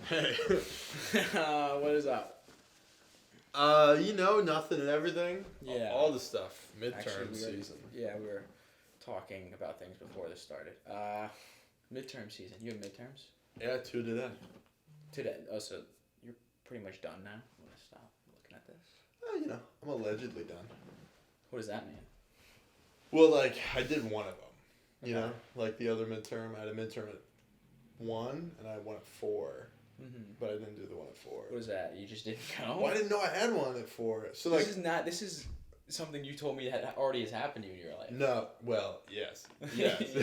Hey. What is up? Nothing and everything. Yeah. All the stuff. Midterm Actually, season. Yeah, we were talking about things before this started. Midterm season. You have midterms? Yeah, 2 today. Today. Oh, so you're pretty much done now? I'm going to stop looking at this. I'm allegedly done. What does that mean? Well, I did one of them. Okay. You know? Like the other midterm, I had a midterm at 1, and I won at 4. Mm-hmm. But I didn't do the one at 4. What was that? You just didn't go? Well, I didn't know I had one at 4. So, This is something you told me that already has happened to you in your life. No, well, yes. Yes.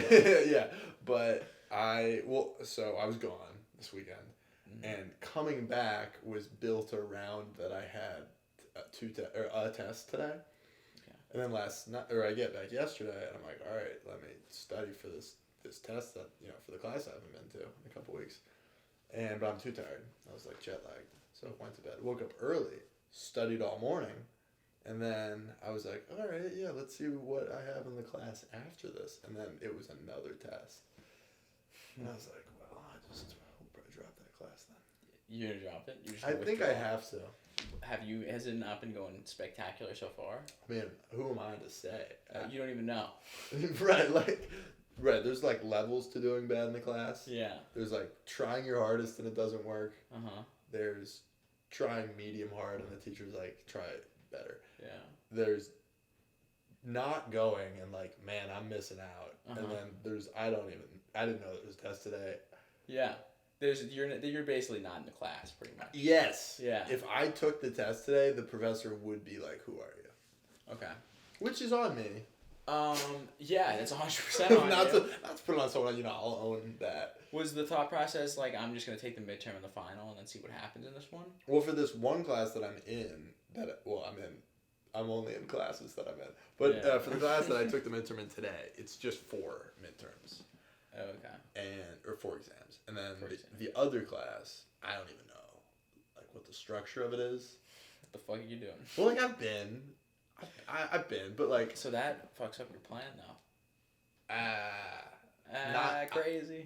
Yeah. But so I was gone this weekend. Mm-hmm. And coming back was built around that I had a test today. Okay. And then I get back yesterday, and I'm like, all right, let me study for this test that, for the class I haven't been to in a couple weeks. But I'm too tired. I was jet lagged. So I went to bed. Woke up early, studied all morning, and then I was like, all right, yeah, let's see what I have in the class after this. And then it was another test. And I was like, well, I hope I drop that class then. You're going to drop it? I think I have to. Has it not been going spectacular so far? I mean, who am I to say? You don't even know. Right, there's levels to doing bad in the class. Yeah. There's trying your hardest and it doesn't work. Uh-huh. There's trying medium hard and the teacher's try it better. Yeah. There's not going and man, I'm missing out. Uh-huh. And then there's I didn't know there was a test today. Yeah. You're basically not in the class pretty much. Yes. Yeah. If I took the test today, the professor would be like, "Who are you?" Okay. Which is on me. Yeah, that's 100% on not you. to put it on someone, I'll own that. Was the thought process I'm just going to take the midterm and the final and then see what happens in this one? Well, for this one class that I'm in, I'm only in classes that I'm in. But for the class that I took the midterm in today, it's just 4 midterms. Oh, okay. Or 4 exams. And then the other class, I don't even know, what the structure of it is. What the fuck are you doing? Well, I've been, but So that fucks up your plan, though. Not crazy.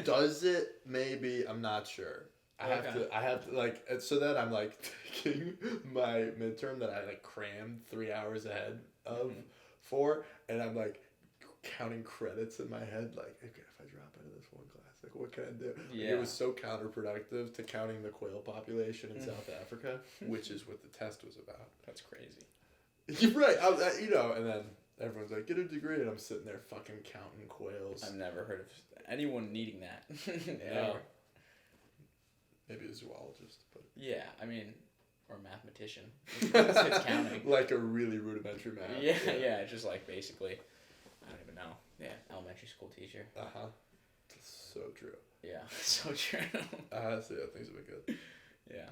Does it? Maybe. I'm not sure. I have to, so then I'm, taking my midterm that I, crammed 3 hours ahead of 4, and I'm, counting credits in my head, okay, if I drop out of this one class, what can I do? Yeah. It was so counterproductive to counting the quail population in South Africa, which is what the test was about. That's crazy. You're right. And then everyone's like, get a degree, and I'm sitting there fucking counting quails. I've never heard of anyone needing that. Yeah. Maybe a zoologist, but... Yeah, or a mathematician. It's counting. A really rudimentary math. Yeah, just basically... I don't even know. Yeah, elementary school teacher. Uh-huh. So true. Yeah, so true. So yeah, things have been good. Yeah.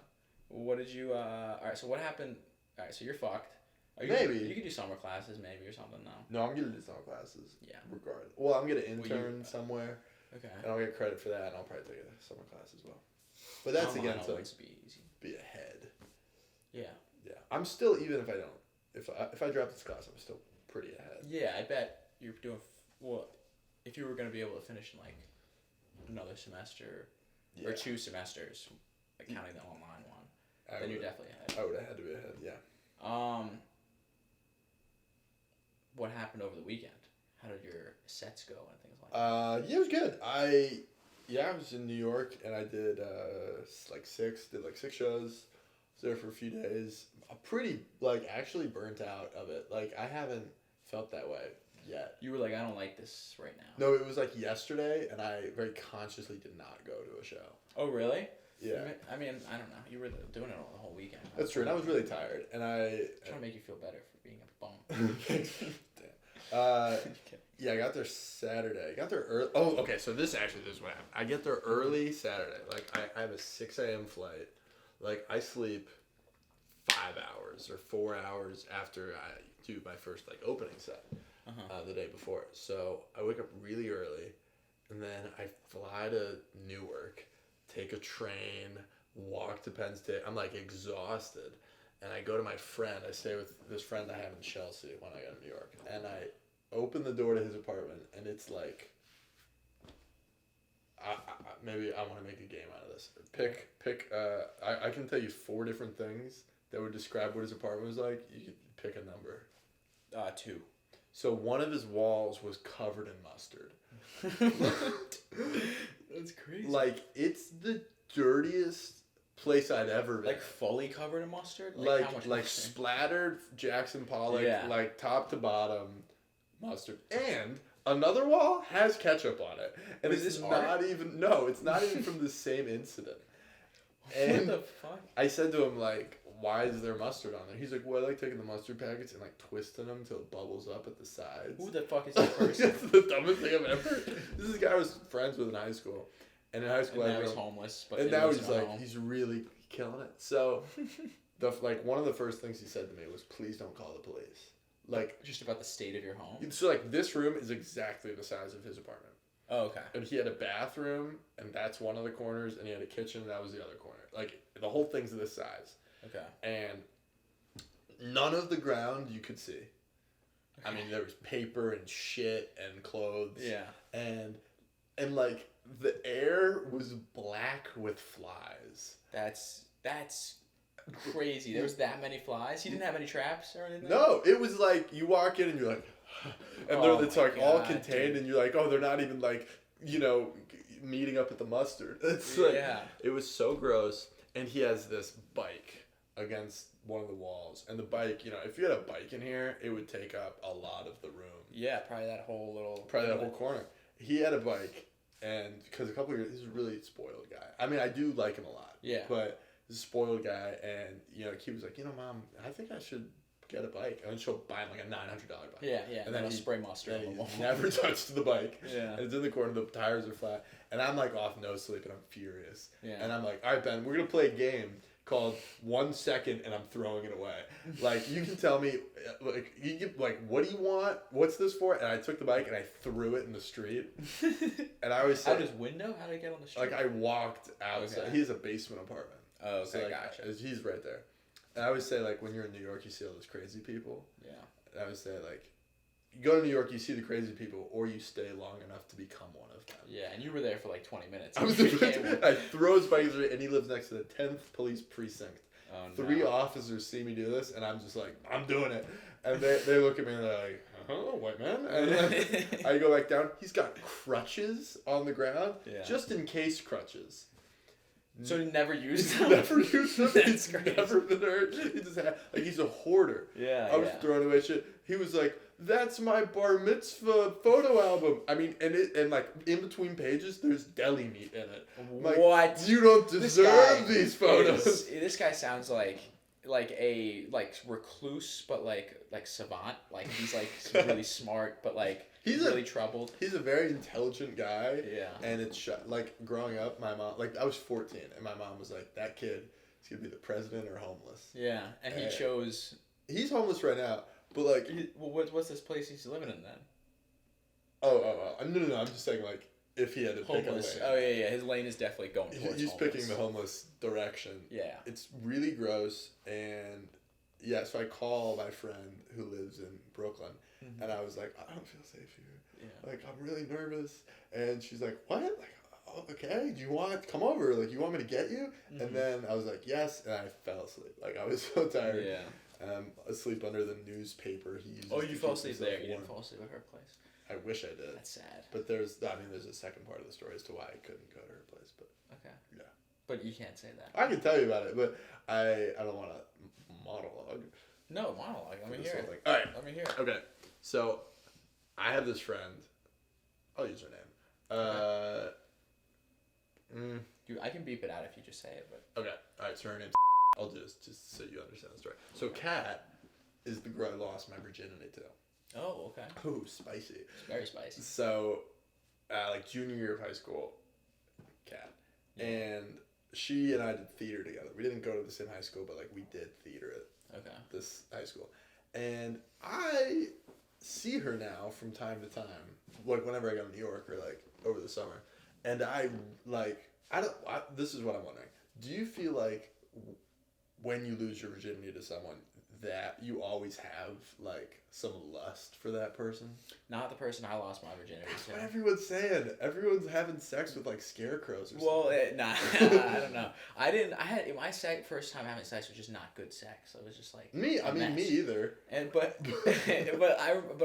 What did you, alright, so what happened, alright, so you're fucked. Maybe. You could do summer classes maybe or something, no? No, I'm going to do summer classes. Yeah. Regardless. Well, I'm going to intern somewhere. Okay. And I'll get credit for that, and I'll probably take a summer class as well. But that's again to be ahead. Yeah. Yeah. I'm still, even if I don't, if I drop this class, I'm still pretty ahead. Yeah, I bet you're doing, if you were going to be able to finish in another semester or 2 semesters, counting the online one, then you're definitely ahead. I would have had to be ahead, yeah. What happened over the weekend? How did your sets go and things like that? Yeah, it was good. I was in New York and I did 6 shows. Was there for a few days. I'm pretty actually burnt out of it. I haven't felt that way yet. You were like, I don't like this right now. No, it was yesterday, and I very consciously did not go to a show. Oh, really? Yeah. I don't know. You were doing it all the whole weekend. That's true, and I was really tired, and I'm trying to make you feel better for being a bum. Damn. Yeah, I got there Saturday. I got there early. Oh, okay, so this is what happened. I get there early Saturday. I have a 6 a.m. flight. I sleep 5 hours or 4 hours after I do my first, opening set. The day before. So I wake up really early, and then I fly to Newark, take a train, walk to Penn State. I'm exhausted, and I go to my friend. I stay with this friend I have in Chelsea when I go to New York, and I open the door to his apartment, and it's maybe I want to make a game out of this. Pick. I can tell you 4 different things that would describe what his apartment was like. You could pick a number. 2. So one of his walls was covered in mustard. That's crazy. Like, it's the dirtiest place I'd ever been. Like fully covered in mustard? Like, how much like mustard? splattered Jackson Pollock, Yeah. like top to bottom mustard. And another wall has ketchup on it. And Is it's this not art? even, no, it's not even from the same incident. And what the fuck? I said to him, like, why is there mustard on there? He's like, well, I like taking the mustard packets and, like, twisting them until it bubbles up at the sides. Who the fuck is that person? That's the dumbest thing I've ever. This is a guy I was friends with in high school. And in high school, And now he's homeless. But and he now lives he's in a like, home. he's really killing it. So, one of the first things he said to me was, please don't call the police. Like, just about the state of your home? so, like, this room is exactly the size of his apartment. Oh, okay. And he had a bathroom, and that's one of the corners, and he had a kitchen, and that was the other corner. Like, the whole thing's this size. Okay. And none of the ground you could see. I mean, there was paper and shit and clothes. Yeah. And like, the air was black with flies. That's crazy. There was that many flies? He didn't have any traps or anything? No, it was like, you walk in and you're like, and it's like all contained, dude. and you're like, oh, they're not even like, meeting up at the mustard. It's like, it was so gross. And he has this bike against one of the walls. And the bike, if you had a bike in here, it would take up a lot of the room. Yeah, probably that whole corner. He had a bike, and because a couple of years, he's a really spoiled guy. I mean, I do like him a lot. Yeah. But he's a spoiled guy, and, he was like, Mom, I think I should get a bike. And she'll buy him like a $900 bike. Yeah. And then he'll spray mustard on the wall. He never touched the bike. Yeah. And it's in the corner, the tires are flat. And I'm like off no sleep, and I'm furious. Yeah. And I'm like, all right, Ben, we're going to play a game called 1 second, and I'm throwing it away. Like, you can tell me, what do you want? What's this for? And I took the bike, and I threw it in the street. And I always said, out his window? How did it get on the street? like, I walked outside. Okay. He has a basement apartment. Oh, okay, So, like, gotcha. he's right there. And I always say, like, when you're in New York, you see all those crazy people. Yeah. And I would say, like, you go to New York, you see the crazy people, or you stay long enough to become one of them. Yeah, and you were there for like 20 minutes. I throw his bike, and he lives next to the 10th police precinct. Oh, no. 3 officers see me do this, and I'm just like, I'm doing it. And they look at me, and they're like, oh, white man. And then I go back down. He's got crutches on the ground, just in case crutches. So he never used them? Never used them. That's He's crazy. never been hurt. He just had, like, he's a hoarder. Yeah, I was throwing away shit. He was like, that's my bar mitzvah photo album. I mean, and like, in between pages, there's deli meat in it. Like, what? You don't deserve these photos. This guy sounds like a recluse, but like savant. Like, he's like really smart, but like he's really troubled. He's a very intelligent guy. Yeah. And it's like, growing up, my mom, like, I was 14, and my mom was like, that kid is gonna be the president or homeless. Yeah, and he chose. He's homeless right now, but like. Well, what's this place he's living in then? Oh. No. I'm just saying, like, if he had to pick a lane. Oh yeah. His lane is definitely going towards He's homeless. picking the homeless direction. Yeah. It's really gross, and yeah, so I call my friend who lives in Brooklyn, and I was like, I don't feel safe here. Yeah. Like, I'm really nervous. And she's like, what? Like, oh, okay, do you want, come over, like, you want me to get you? And then I was like, yes, and I fell asleep. Like, I was so tired. Yeah. Asleep under the newspaper he uses. Oh, you fell asleep there. You warm. didn't fall asleep at her place. I wish I did. That's sad. But there's a second part of the story as to why I couldn't go to her place. But Okay. Yeah. But you can't say that. I can tell you about it, but I don't want to monologue. No, monologue. Let me hear it. All right. Let me hear it. Okay. So, I have this friend. I'll use her name. I can beep it out if you just say it, but. Okay. All right. So her name's. I'll just so you understand the story. So Kat is the girl I lost my virginity to. Oh, okay. Ooh, spicy. It's very spicy. So, like, junior year of high school, Kat. Yeah. And she and I did theater together. We didn't go to the same high school, but, like, we did theater at this high school. And I see her now from time to time, like, whenever I go to New York or, like, over the summer. And this is what I'm wondering. Do you feel like when you lose your virginity to someone, that you always have like some lust for that person? Not the person I lost my virginity That's to. what everyone's saying. Everyone's having sex with like scarecrows or Well, something. nah, I don't know. I had my first time having sex was just not good sex. It was just like Me either. And but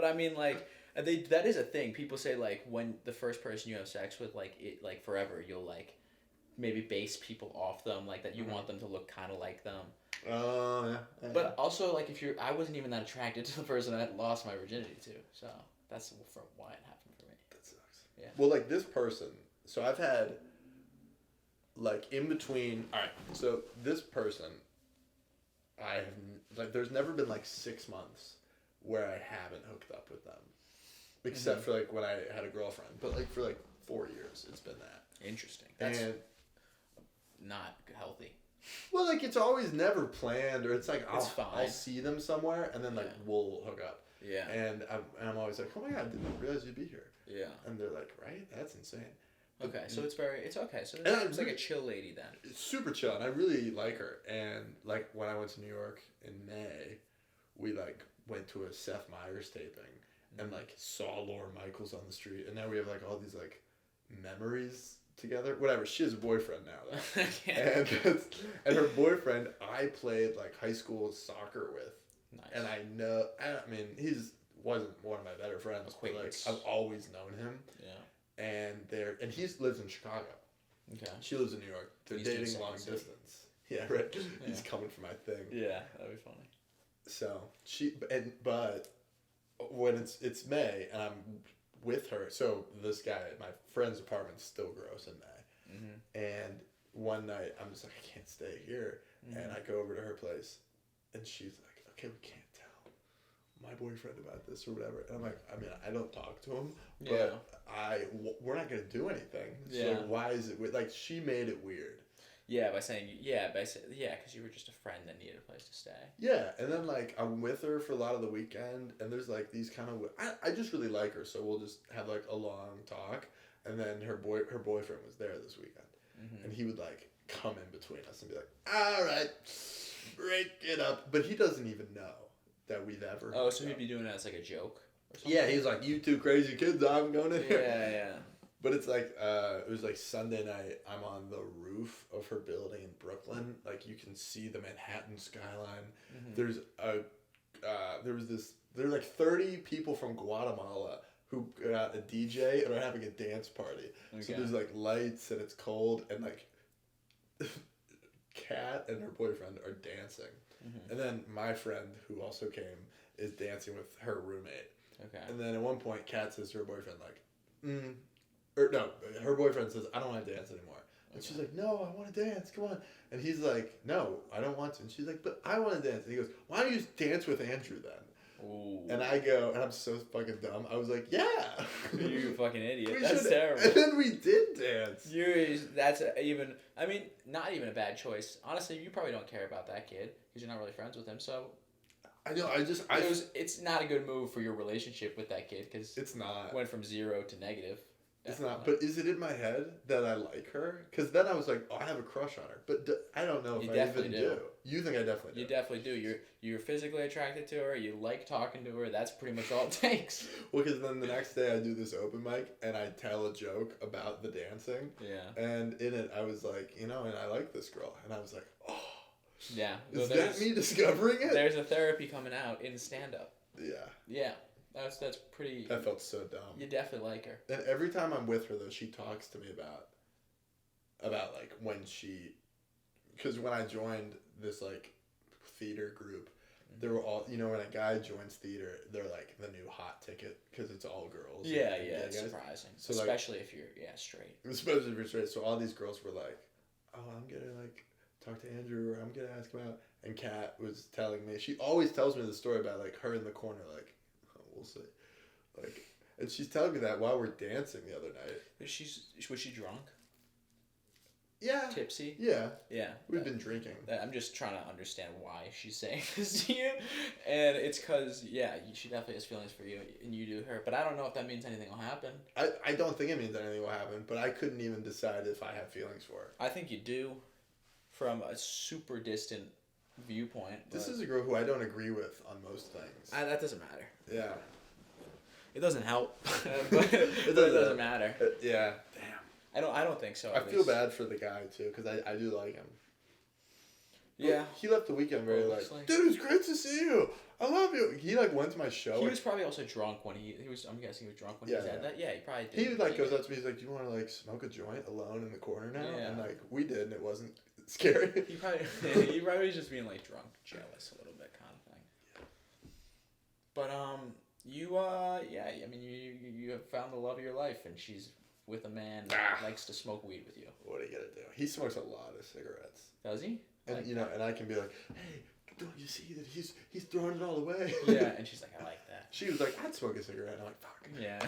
I mean like that is a thing. People say like when the first person you have sex with like it like forever you'll like maybe base people off them like that you want them to look kind of like them. Oh yeah. But also like I wasn't even that attracted to the person I had lost my virginity to, so that's from why it happened for me. That sucks. Yeah. Well, like this person. So I've had like in between. All right. So this person, I have like. There's never been like 6 months where I haven't hooked up with them, except for like when I had a girlfriend. But like for like 4 years, it's been that. Interesting. That's and not healthy. Well, like it's always never planned, or it's like I'll see them somewhere and then like we'll hook up. Yeah. And I'm always like, oh my god, I didn't realize you'd be here. Yeah. And they're like, right? That's insane. Okay, so it's okay. So it's like a chill lady then. It's super chill, and I really like her. And like when I went to New York in May, we like went to a Seth Meyers taping and like saw Lorne Michaels on the street, and now we have like all these like memories together. Whatever. She has a boyfriend now though. and her boyfriend I played like high school soccer with. Nice. And I mean he's wasn't one of my better friends, but like I've always known him. Yeah. And he lives in Chicago. Okay. She lives in New York. They're dating long distance. Yeah, right. Yeah. He's coming for my thing. Yeah, that'd be funny. So but when it's May and I'm with her, so this guy, my friend's apartment's still gross in May. Mm-hmm. And one night I'm just like, I can't stay here, and I go over to her place, and she's like, okay, we can't tell my boyfriend about this or whatever. And I'm like, I mean, I don't talk to him, but we're not gonna do anything. So like, why is it weird? Like she made it weird. Yeah, because you were just a friend that needed a place to stay. Yeah, and then like I'm with her for a lot of the weekend, and there's like these kind of I just really like her, so we'll just have like a long talk, and then her boyfriend was there this weekend, and he would like come in between us and be like, all right, break it up, but he doesn't even know that we've ever. Oh, so he'd be doing it as like a joke. Or something? Yeah, he's like, you two crazy kids, I'm going in here. Yeah. But it's like, it was like Sunday night, I'm on the roof of her building in Brooklyn. Like, you can see the Manhattan skyline. There's like 30 people from Guatemala who got a DJ and are having a dance party. Okay. So there's like lights and it's cold and like Kat and her boyfriend are dancing. And then my friend who also came is dancing with her roommate. Okay. And then at one point, Kat says to her boyfriend like, her boyfriend says, I don't want to dance anymore. And she's like, no, I want to dance. Come on. And he's like, no, I don't want to. And she's like, but I want to dance. And he goes, why don't you just dance with Andrew then? Ooh. And I go, and I'm so fucking dumb. I was like, yeah. You fucking idiot. That's terrible. And then we did dance. Not even a bad choice. Honestly, you probably don't care about that kid because you're not really friends with him. So I know. It's not a good move for your relationship with that kid because it's not. Went from 0 to negative. It's not, but is it in my head that I like her? Because then I was like, oh, I have a crush on her. But I don't know if I even do. You think I definitely do? You definitely do. You're physically attracted to her. You like talking to her. That's pretty much all it takes. Well, because then the next day I do this open mic and I tell a joke about the dancing. Yeah. And in it, I was like, and I like this girl. And I was like, oh. Yeah. Is that me discovering it? There's a therapy coming out in stand-up. Yeah. Yeah. That's pretty. That felt so dumb. You definitely like her. And every time I'm with her, though, she talks to me about like when because when I joined this like theater group, there were all when a guy joins theater, they're like the new hot ticket because it's all girls. Yeah, it's surprising. So especially if you're straight. Especially if you're straight. So all these girls were like, "Oh, I'm gonna like talk to Andrew, or I'm gonna ask him out." And Kat was telling me, she always tells me the story about like her in the corner, like. We'll see. Like, and she's telling me that while we're dancing the other night. Was she drunk? Yeah. Tipsy? Yeah. Yeah. We've been drinking. I'm just trying to understand why she's saying this to you. And it's because, she definitely has feelings for you and you do her. But I don't know if that means anything will happen. I don't think it means anything will happen, but I couldn't even decide if I have feelings for her. I think you do from a super distant viewpoint. This is a girl who I don't agree with on most things. That doesn't matter. Yeah. It doesn't help, but it doesn't matter. Yeah. Damn. I don't think so. I feel bad for the guy too, because I do like him. Yeah. He left the weekend very like, dude, it's great to see you. I love you. He like went to my show. He was probably also drunk when he was. I'm guessing he was drunk when he said that. Yeah, he probably did. He like goes up to me. He's like, "Do you want to like smoke a joint alone in the corner now?" Yeah. And like we did, and it wasn't scary. He probably was just being like drunk, jealous a little bit, kind of thing. Yeah. But I mean you have found the love of your life, and she's with a man that likes to smoke weed with you. What are you gonna do? He smokes a lot of cigarettes. Does he? And and I can be like, hey, don't you see that he's throwing it all away? Yeah, and she's like, I like that. She was like, I'd smoke a cigarette. And I'm like, fuck. Yeah,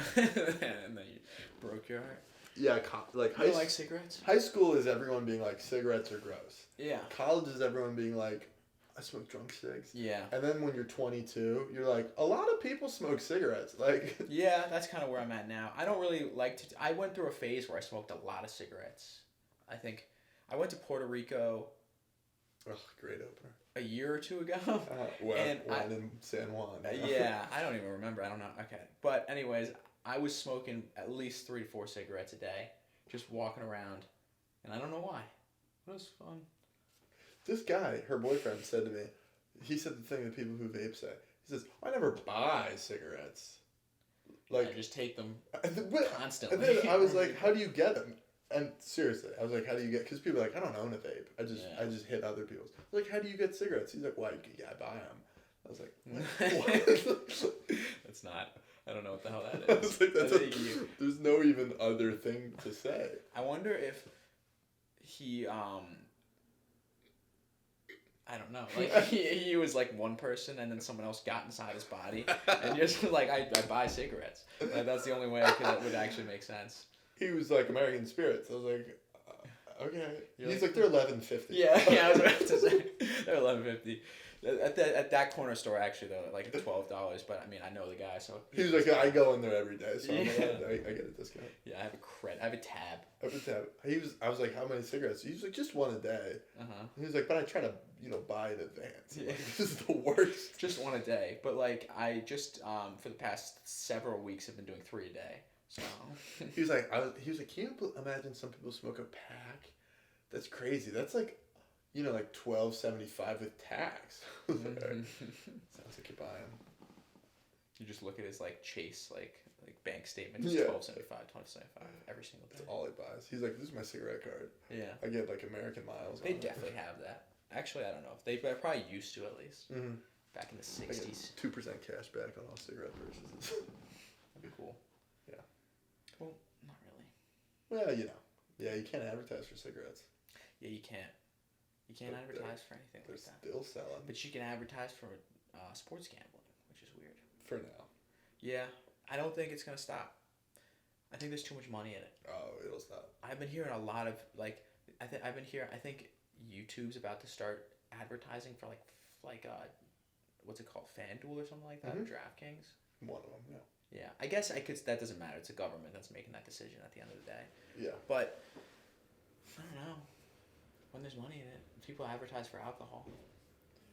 and then you broke your heart. Yeah, like you like cigarettes? High school is everyone being like, cigarettes are gross. Yeah. College is everyone being like, I smoke drunk cigs. Yeah. And then when you're 22, you're like, a lot of people smoke cigarettes. Like. Yeah, that's kind of where I'm at now. I don't really like to. I went through a phase where I smoked a lot of cigarettes. I think I went to Puerto Rico. Oh, great opener. A year or two ago. In San Juan. Yeah, I don't even remember. I don't know. Okay. But anyways, I was smoking at least 3 to 4 cigarettes a day, just walking around, and I don't know why. It was fun. This guy, her boyfriend, said to me, he said the thing that people who vape say. He says, I never buy cigarettes. Like, I just take them constantly. And then I was like, how do you get them? And seriously, I was like, how do you get? Because people are like, I don't own a vape. I just hit other people's. I was like, how do you get cigarettes? He's like, why? Yeah, I buy them. I was like, what? That's not. I don't know what the hell that is. I was like, there's no even other thing to say. I wonder if he I don't know. Like he was like one person, and then someone else got inside his body, and just like I buy cigarettes. Like, that's the only way that would actually make sense. He was like American Spirits. I was like, okay. He's like, they're $11.50. Yeah, I was about to say they're $11.50. At that corner store, actually, though, like $12. But I mean, I know the guy, so he was like, I go in there every day, so I get a discount. Yeah, I have a credit. I have a tab. I was like, how many cigarettes? He was like, just one a day. He was like, but I try to buy in advance. Yeah. Like, this is the worst. Just one a day, but like I just for the past several weeks have been doing 3 a day. So he was like, can you imagine some people smoke a pack? That's crazy. That's like, like $12.75 with tax. Sounds like you're buying. You just look at his like Chase like bank statement. It's $12.75, $12.75 every single day. That's all he buys. He's like, this is my cigarette card. Yeah. I get like American Miles. They definitely have that. Actually, I don't know if they probably used to at least. Mm-hmm. Back in the 60s. 2% cash back on all cigarette purchases. That'd be cool. Yeah. Well, not really. Well, yeah, you can't advertise for cigarettes. Yeah, you can't. You can't advertise for anything like that. They're still selling. But you can advertise for sports gambling, which is weird. For now. Yeah, I don't think it's gonna stop. I think there's too much money in it. Oh, it'll stop. I've been hearing a lot of like, I think YouTube's about to start advertising for like what's it called, FanDuel or something like that, or DraftKings. One of them, yeah. Yeah, I guess that doesn't matter. It's a government that's making that decision at the end of the day. Yeah. But I don't know. When there's money in it, people advertise for alcohol.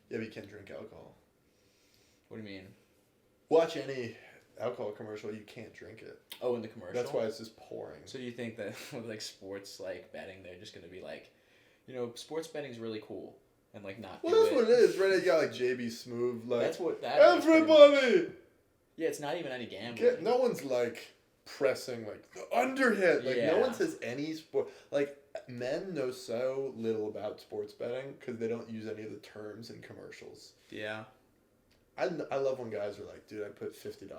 Yeah, but you can't drink alcohol. What do you mean? Watch any alcohol commercial, you can't drink it. Oh, in the commercial? That's why it's just pouring. So you think that with like sports like betting, they're just gonna be like, sports betting's really cool and like not. Well, that's what it is, right? You got like JB Smoove, like that's what that everybody. Yeah, it's not even any gambling. No one's like pressing like the underhit. Like no one says any sport. Like men know so little about sports betting because they don't use any of the terms in commercials. Yeah. I love when guys are like, dude, I put $50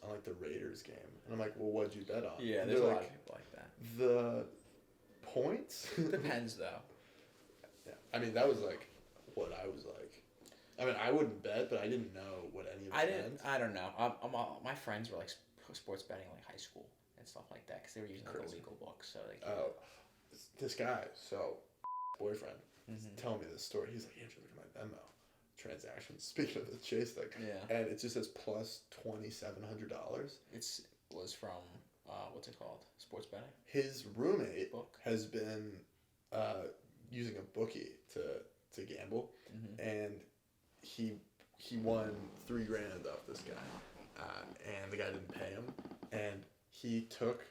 on like the Raiders game, and I'm like, well, what'd you bet on? Yeah, there's a lot of people like that. The points depends though. Yeah, I mean that was like what I was like. I mean, I wouldn't bet, but I didn't know what any of it meant. I don't know. My friends were like sports betting like high school and stuff like that because they were using like illegal books. So like. Oh, this guy, boyfriend, telling me this story. He's like, Andrew, look at my Venmo transactions. Speaking of the Chase thing, and it just says plus $2,700. It was from what's it called? Sports betting. His roommate has been using a bookie to to gamble, and he won $3,000 off this guy, and the guy didn't pay him, and he took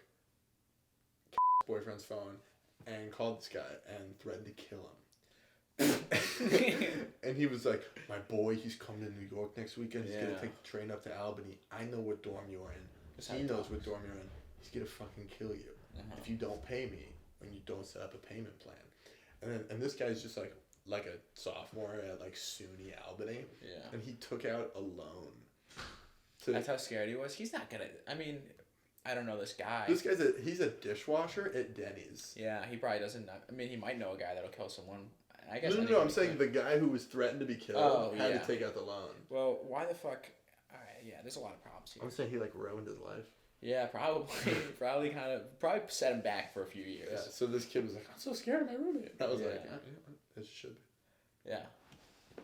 boyfriend's phone and called this guy and threatened to kill him. And he was like, my boy, he's coming to New York next weekend. He's gonna take the train up to Albany. I know what dorm you're in. He knows what dorm you're in. He's gonna fucking kill you if you don't pay me when you don't set up a payment plan. And this guy's just like a sophomore at like SUNY Albany. Yeah. And he took out a loan. That's how scared he was. He's not gonna. I mean, I don't know this guy. This guy's he's a dishwasher at Denny's. Yeah, he probably doesn't. I mean, he might know a guy that'll kill someone. I guess. No. I'm saying the guy who was threatened to be killed had to take out the loan. Well, why the fuck? Yeah, there's a lot of problems here. I'm saying he like ruined his life. Yeah, probably. probably set him back for a few years. Yeah. So this kid was like, I'm so scared of my roommate. And I was like, yeah, it should be. Yeah,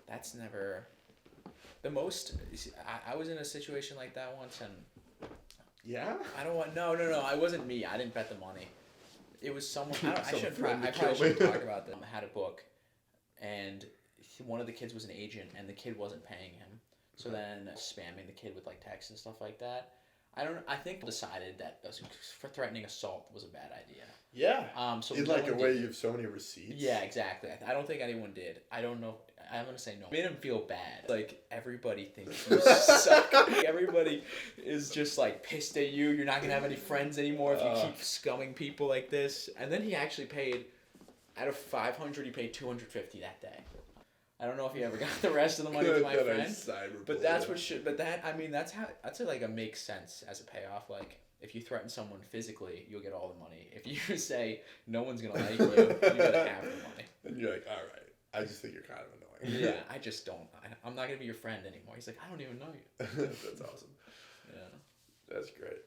that's never the most. I was in a situation like that once, and. Yeah? I don't want. No. I wasn't me. I didn't bet the money. It was someone. I probably shouldn't talk about them. I had a book, and one of the kids was an agent, and the kid wasn't paying him. So then spamming the kid with like texts and stuff like that. I think decided that for threatening assault was a bad idea. Yeah. So in like a way you have so many receipts. Yeah, exactly. I don't think anyone did. I don't know. I'm gonna say no. It made him feel bad. Like everybody thinks you suck. Everybody is just like pissed at you. You're not gonna have any friends anymore if you keep scumming people like this. And then he actually paid, out of 500, he paid 250 that day. I don't know if he ever got the rest of the money to my friend. But that's what should. But that that's like a makes sense as a payoff. Like if you threaten someone physically, you'll get all the money. If you say no one's gonna like you, you get half the money. And you're like, all right. I just think you're kind of annoying. Yeah, I just don't. I'm not gonna be your friend anymore. He's like, I don't even know you. That's awesome. Yeah, that's great.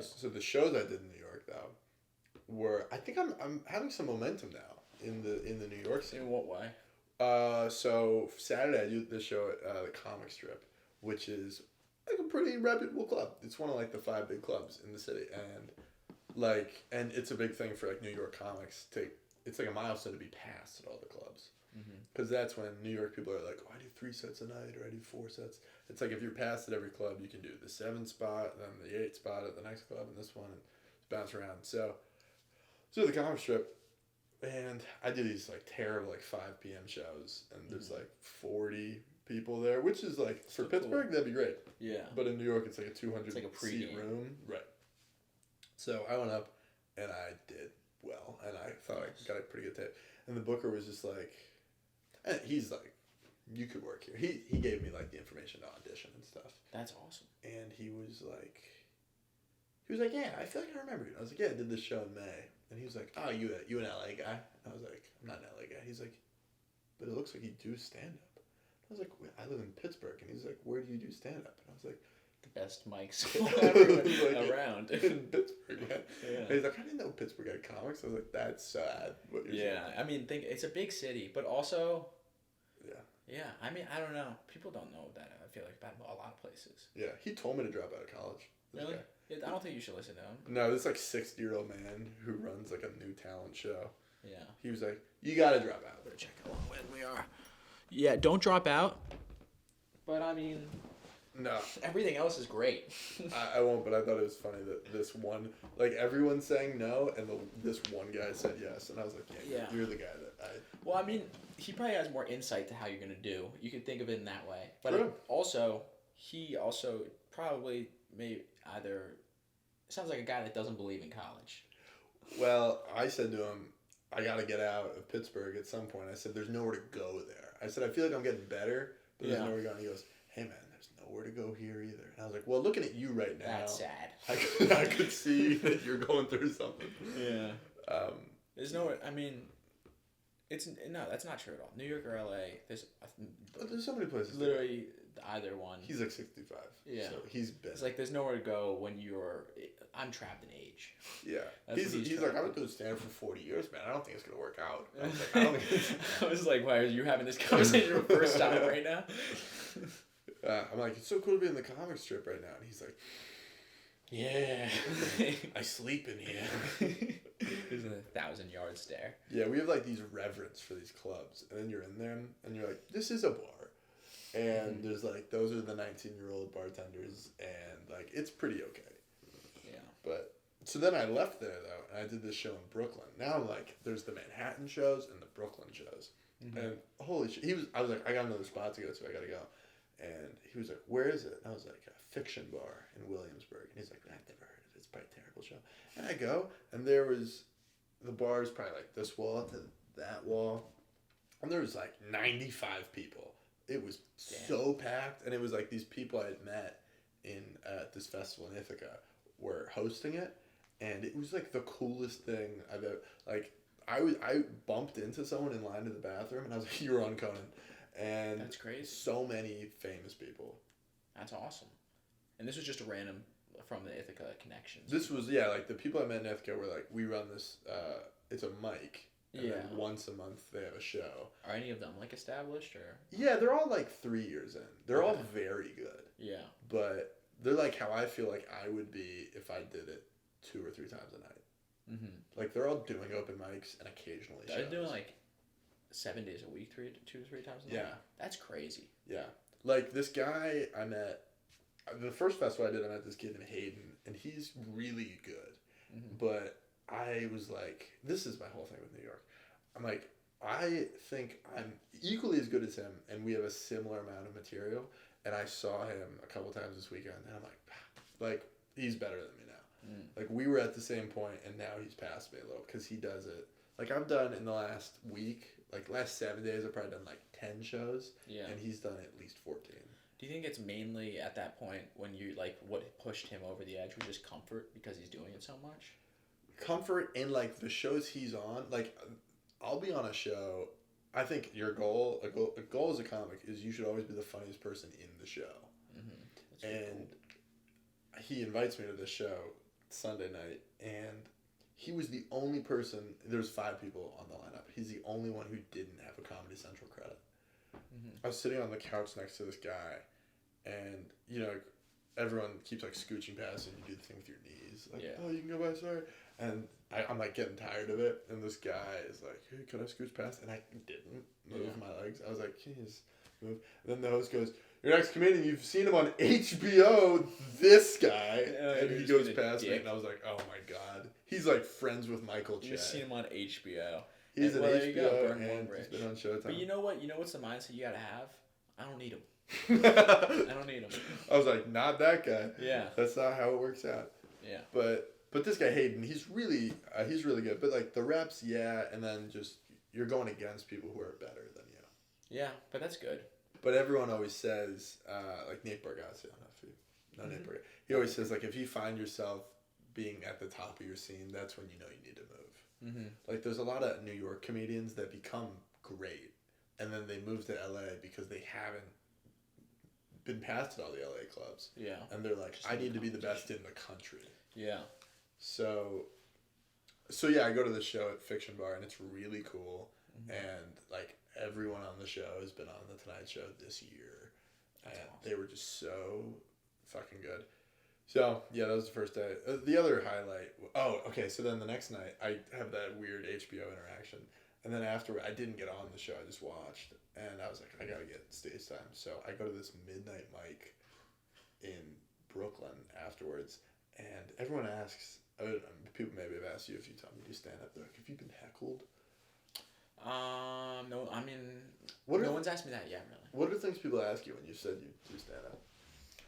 So the shows I did in New York though were, I think I'm having some momentum now in the New York scene. In what way? So Saturday I do this show at the Comic Strip, which is like a pretty reputable club. It's one of like the 5 big clubs in the city, and it's a big thing for like New York comics to. It's like a milestone to be passed at all the clubs. Because that's when New York people are like, oh, I do 3 sets a night, or I do 4 sets. It's like if you're passed at every club, you can do the 7 spot, then the 8 spot at the next club, and this one, and bounce around. So the Comic Strip, and I do these like terrible like 5 p.m. shows, and there's like 40 people there, which is like, for Pittsburgh, that'd be great. Yeah. But in New York, it's like a 200 like a seat room. Right. So I went up, and I did well, and I thought I got a pretty good tape. And the booker was just like, and he's like, you could work here. He gave me like the information to audition and stuff. That's awesome. And he was like, yeah, I feel like I remember you. I was like, yeah, I did this show in May. And he was like, oh, you an LA guy? And I was like, I'm not an LA guy. He's like, but it looks like you do stand up. I was like, I live in Pittsburgh. And he's like, where do you do stand up? And I was like, best mics around in Pittsburgh. Yeah. And he's like, I didn't know Pittsburgh had comics. I was like, that's sad. What you're saying. I mean, it's a big city, but also. Yeah. I mean, I don't know. People don't know that. I feel like about a lot of places. Yeah, he told me to drop out of college. Really? Yeah, I don't think you should listen to him. No, this like 60-year-old man who runs like a new talent show. Yeah. He was like, you gotta drop out. Better check how long we are. Yeah, don't drop out. But I mean. No. Everything else is great. I won't, but I thought it was funny that this one, like everyone's saying no, and this one guy said yes, and I was like, yeah. You're the guy that I. Well, I mean, he probably has more insight to how you're gonna do. You could think of it in that way, but he also probably either sounds like a guy that doesn't believe in college. Well, I said to him, I gotta get out of Pittsburgh at some point. I said, there's nowhere to go there. I said, I feel like I'm getting better, but there's nowhere to go. And he goes, hey man, there's nowhere to go here either. And I was like, well, looking at you right now, that's sad. I could see that you're going through something. Yeah. There's nowhere. I mean, that's not true at all. New York or LA, there's so many places. Literally either one. He's like 65. Yeah. So he's been. It's like there's nowhere to go when I'm trapped in age. Yeah. He's like, I've been doing stand for 40 years, man. I don't think it's gonna work out. I was like, I don't think I was like, why are you having this conversation for the first time right now? I'm like, it's so cool to be in the comic strip right now, and he's like, Yeah. I sleep in here. There's a 1,000-yard stare. Yeah, we have like these reverence for these clubs, and then you're in there, and you're like, this is a bar, and there's like those are the 19-year-old bartenders, and like it's pretty okay. Yeah. But so then I left there though, and I did this show in Brooklyn. Now I'm like, there's the Manhattan shows and the Brooklyn shows, and holy shit, I was like, I got another spot to go to, I gotta go, and he was like, where is it? And I was like, a Fiction Bar in Williamsburg, and he's like, I've never heard of it. It's probably a terrible show. And I go, and there was. The bar is probably like this wall to that wall. And there was like 95 people. It was so packed. And it was like these people I had met in this festival in Ithaca were hosting it. And it was like the coolest thing I've ever... Like, I bumped into someone in line to the bathroom. And I was like, you were on Conan. And that's crazy. So many famous people. That's awesome. And this was just a random... from the Ithaca connections. This was, yeah, like the people I met in Ithaca were like, we run this, it's a mic. And then once a month they have a show. Are any of them like established or? Yeah, they're all like 3 years in. They're all very good. Yeah. But they're like how I feel like I would be if I did it 2 or 3 times a night. Mm-hmm. Like they're all doing open mics and occasionally shows. They're doing like 7 days a week, 2 to 3 times a night? Yeah. That's crazy. Yeah. Like this guy I met, the first festival I did, I met this kid named Hayden, and he's really good. Mm-hmm. But I was like, this is my whole thing with New York. I'm like, I think I'm equally as good as him, and we have a similar amount of material. And I saw him a couple times this weekend, and I'm like, he's better than me now. Mm. Like, we were at the same point, and now he's passed me a little, because he does it. Like, I've done in the last week, like, last 7 days, I've probably done like 10 shows. Yeah. And he's done at least 14. Do you think it's mainly at that point when you, like, what pushed him over the edge was just comfort because he's doing it so much? Comfort in, like, the shows he's on. Like, I'll be on a show. I think your goal, a goal as a comic is you should always be the funniest person in the show. Mm-hmm. And cool. He invites me to this show Sunday night, and he was the only person, there's 5 people on the lineup. He's the only one who didn't have a Comedy Central credit. Mm-hmm. I was sitting on the couch next to this guy, and, you know, everyone keeps, like, scooching past, and you do the thing with your knees. Like, oh, you can go by, sorry. And I'm, like, getting tired of it, and this guy is like, hey, can I scooch past? And I didn't move my legs. I was like, can you just move? And then the host goes, your next comedian, you've seen him on HBO, this guy. And he goes past me, and I was like, oh, my God. He's, like, friends with Michael Che. You've seen him on HBO. He's an HBO, and he's been on Showtime. But you know what? You know what's the mindset you gotta have? I don't need him. I don't need him. I was like, not that guy. Yeah. That's not how it works out. Yeah. But this guy Hayden, he's really good. But like the reps, and then just you're going against people who are better than you. Yeah, but that's good. But everyone always says, like Nate Bargatze, Nate Bargatze. He always says like if you find yourself being at the top of your scene, that's when you know you need to move. Mm-hmm. Like there's a lot of New York comedians that become great, and then they move to LA because they haven't been past all the LA clubs. Yeah. And they're like, I need to be the best in the country. Yeah. So yeah, I go to the show at Fiction Bar, and it's really cool. Mm-hmm. And like everyone on the show has been on the Tonight Show this year, and awesome. They were just so fucking good. So, yeah, that was the first day. The other highlight... Oh, okay, so then the next night, I have that weird HBO interaction. And then afterward, I didn't get on the show. I just watched. And I was like, I gotta get stage time. So I go to this midnight mic in Brooklyn afterwards. And everyone asks... people maybe have asked you a few times, do you stand up? They're like, have you been heckled? No, I mean... No one's asked me that yet, really. What are the things people ask you when you said you do stand up?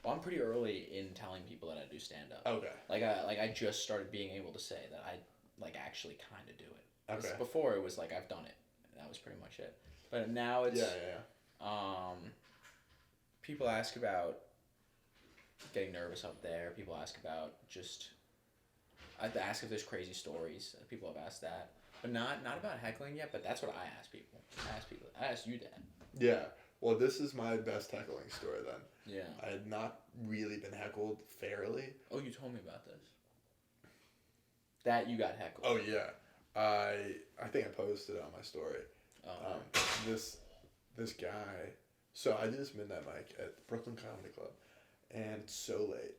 Well, I'm pretty early in telling people that I do stand up. Okay. I just started being able to say that I actually kind of do it. Okay. Before it was like I've done it. And that was pretty much it. But now it's people ask about getting nervous up there. People ask about I ask if there's crazy stories. People have asked that, but not about heckling yet. But that's what I ask people. I ask you that. Yeah. Well, this is my best heckling story then. Yeah. I had not really been heckled fairly. Oh, you told me about this. That you got heckled. Oh, yeah. I think I posted it on my story. Oh. This guy... So I did this midnight mic at the Brooklyn Comedy Club, and it's so late.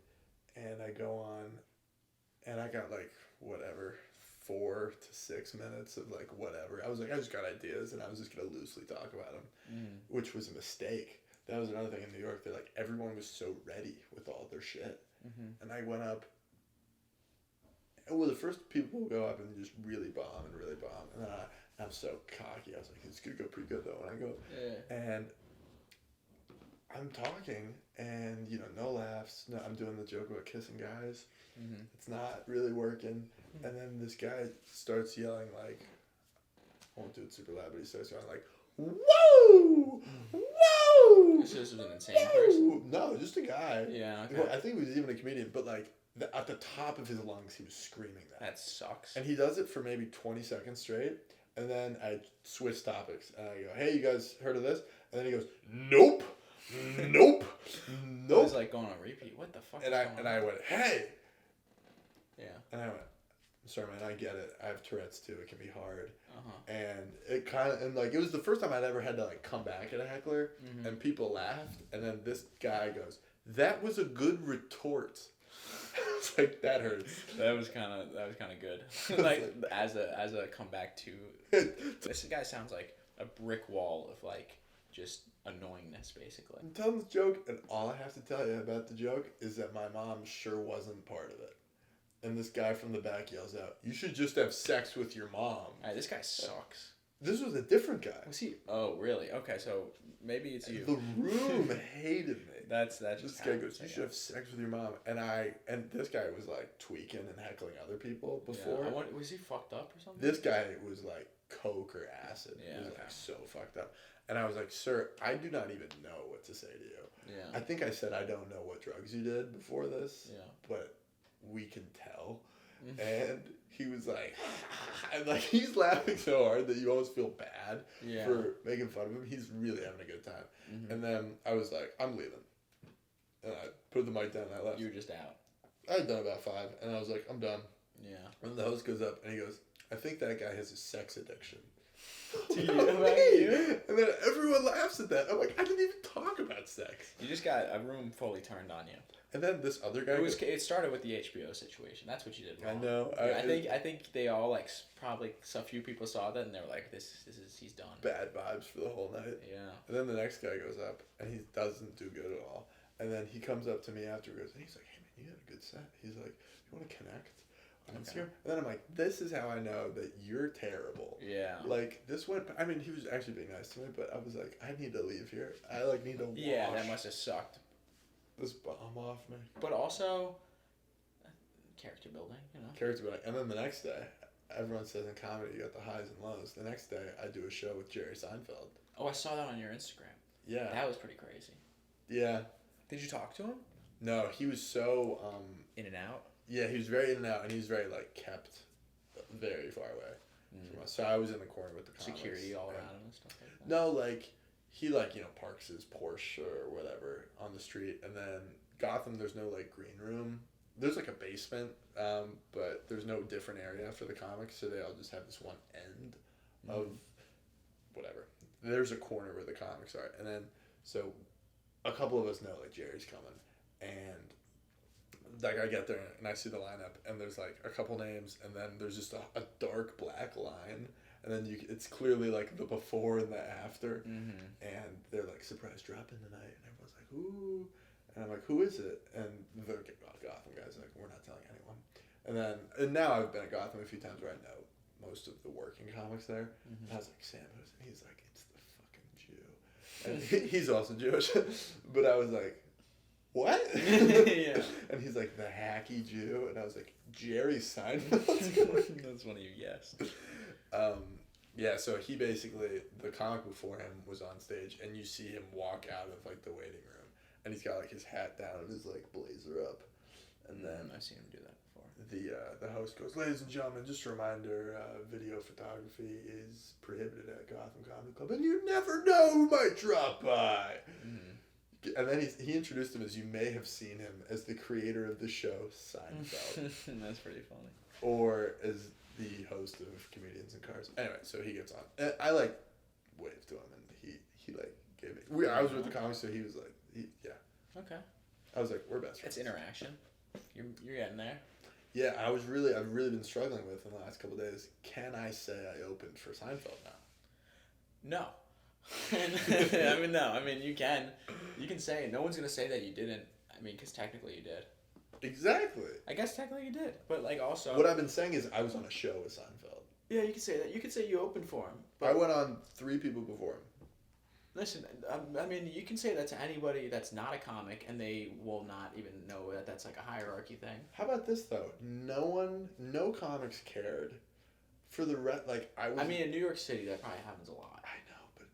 and I go on, and I got like whatever 4 to 6 minutes of like whatever. I was like, I just got ideas, and I was just gonna loosely talk about them, which was a mistake. That was another thing in New York. That like everyone was so ready with all their shit, and I went up. Well, the first people will go up and just really bomb, and then I'm so cocky. I was like, it's gonna go pretty good though. And I go, and I'm talking, and no laughs. No, I'm doing the joke about kissing guys. It's not really working. And then this guy starts yelling like, I won't do it super loud, but he starts yelling like, "Whoa! Whoa!" This was an insane person. No, just a guy. Yeah. Okay. Well, I think he was even a comedian, but like at the top of his lungs, he was screaming that. That sucks. And he does it for maybe 20 seconds straight. And then I switch topics. And I go, hey, you guys heard of this? And then he goes, nope. Nope. It was like going on repeat. What the fuck? And I went, hey. Yeah. And I went, sorry, man, I get it. I have Tourette's too. It can be hard. And it kind of, and like, it was the first time I'd ever had to like come back at a heckler. And people laughed. And then this guy goes, that was a good retort. It's like, that hurts. That was kind of good. Like as a comeback to this guy sounds like a brick wall of like just annoyingness basically. I'm telling this joke, and all I have to tell you about the joke is that my mom sure wasn't part of it. And this guy from the back yells out, "You should just have sex with your mom." Alright, this guy sucks. This was a different guy. Was he? Oh, really? Okay, so maybe it's you. The room hated me. That's this guy goes, "You should have sex with your mom," and this guy was like tweaking and heckling other people before. Yeah, was he fucked up or something? This guy was like coke or acid. Yeah, he was like so fucked up. And I was like, "Sir, I do not even know what to say to you." Yeah. I think I said I don't know what drugs you did before this. Yeah. But we can tell. And he was like, and like he's laughing so hard that you almost feel bad for making fun of him. He's really having a good time. And then I was like, I'm leaving. And I put the mic down and I left. You were just out. I had done about 5, and I was like, I'm done. Yeah. And the host goes up and he goes, I think that guy has a sex addiction. To you? About you? And then everyone laughs at that. I'm like, I didn't even talk about sex. You just got a room fully turned on you. And then this other guy. It started with the HBO situation. That's what you did wrong. I know. I think they all like probably a few people saw that and they were like, he's done. Bad vibes for the whole night. Yeah. And then the next guy goes up and he doesn't do good at all. And then he comes up to me afterwards and he's like, hey man, you had a good set. He's like, you want to connect on Instagram? And then I'm like, this is how I know that you're terrible. Yeah. Like this went. I mean, he was actually being nice to me, but I was like, I need to leave here. I like need to wash. Yeah, that must have sucked. This bomb off me. But also, character building, Character building. And then the next day, everyone says in comedy you got the highs and lows. The next day, I do a show with Jerry Seinfeld. Oh, I saw that on your Instagram. Yeah. That was pretty crazy. Yeah. Did you talk to him? No, he was so... in and out? Yeah, he was very in and out, and he was very, like, kept very far away from us. So I was in the corner with the comics. Security all around him and stuff like that? No, like... He, like, parks his Porsche or whatever on the street. And then Gotham, there's no, like, green room. There's, like, a basement, but there's no different area for the comics. So they all just have this one end of whatever. There's a corner where the comics are. And then, so a couple of us know, like, Jerry's coming. And, like, I get there and I see the lineup. And there's, like, a couple names. And then there's just a dark black line. And then it's clearly like the before and the after, and they're like, surprise drop in tonight, and everyone's like, ooh, and I'm like, who is it? And the Gotham guys are like, we're not telling anyone. And now I've been at Gotham a few times where I know most of the working comics there, and I was like, Sam, who's? And he's like, it's the fucking Jew, and he's also Jewish, but I was like, what? Yeah. And he's like, the hacky Jew, and I was like, Jerry Seinfeld. That's one of you guessed. Yeah, so he basically, the comic before him was on stage, and you see him walk out of, like, the waiting room, and he's got, like, his hat down and his, like, blazer up, and then... I've seen him do that before. The host goes, ladies and gentlemen, just a reminder, video photography is prohibited at Gotham Comedy Club, and you never know who might drop by! And then he introduced him as, you may have seen him as the creator of the show, Seinfeld. That's pretty funny. Or as... the host of Comedians in Cars. Anyway, so he gets on. And I, like, waved to him, and he like, gave me... I was with the comics, so he was like... yeah. Okay. I was like, we're best friends. It's interaction. You're getting there. Yeah, I've really been struggling with in the last couple of days. Can I say I opened for Seinfeld now? No. I mean, no. I mean, you can say it. No one's gonna say that you didn't. I mean, because technically you did. Exactly. I guess technically you did, but like also. What I've been saying is I was on a show with Seinfeld. Yeah, you could say that. You could say you opened for him. I went on 3 people before him. Listen, I mean, you can say that to anybody that's not a comic, and they will not even know that that's like a hierarchy thing. How about this though? No comics cared. For the I mean, in New York City, that probably happens a lot. I know, but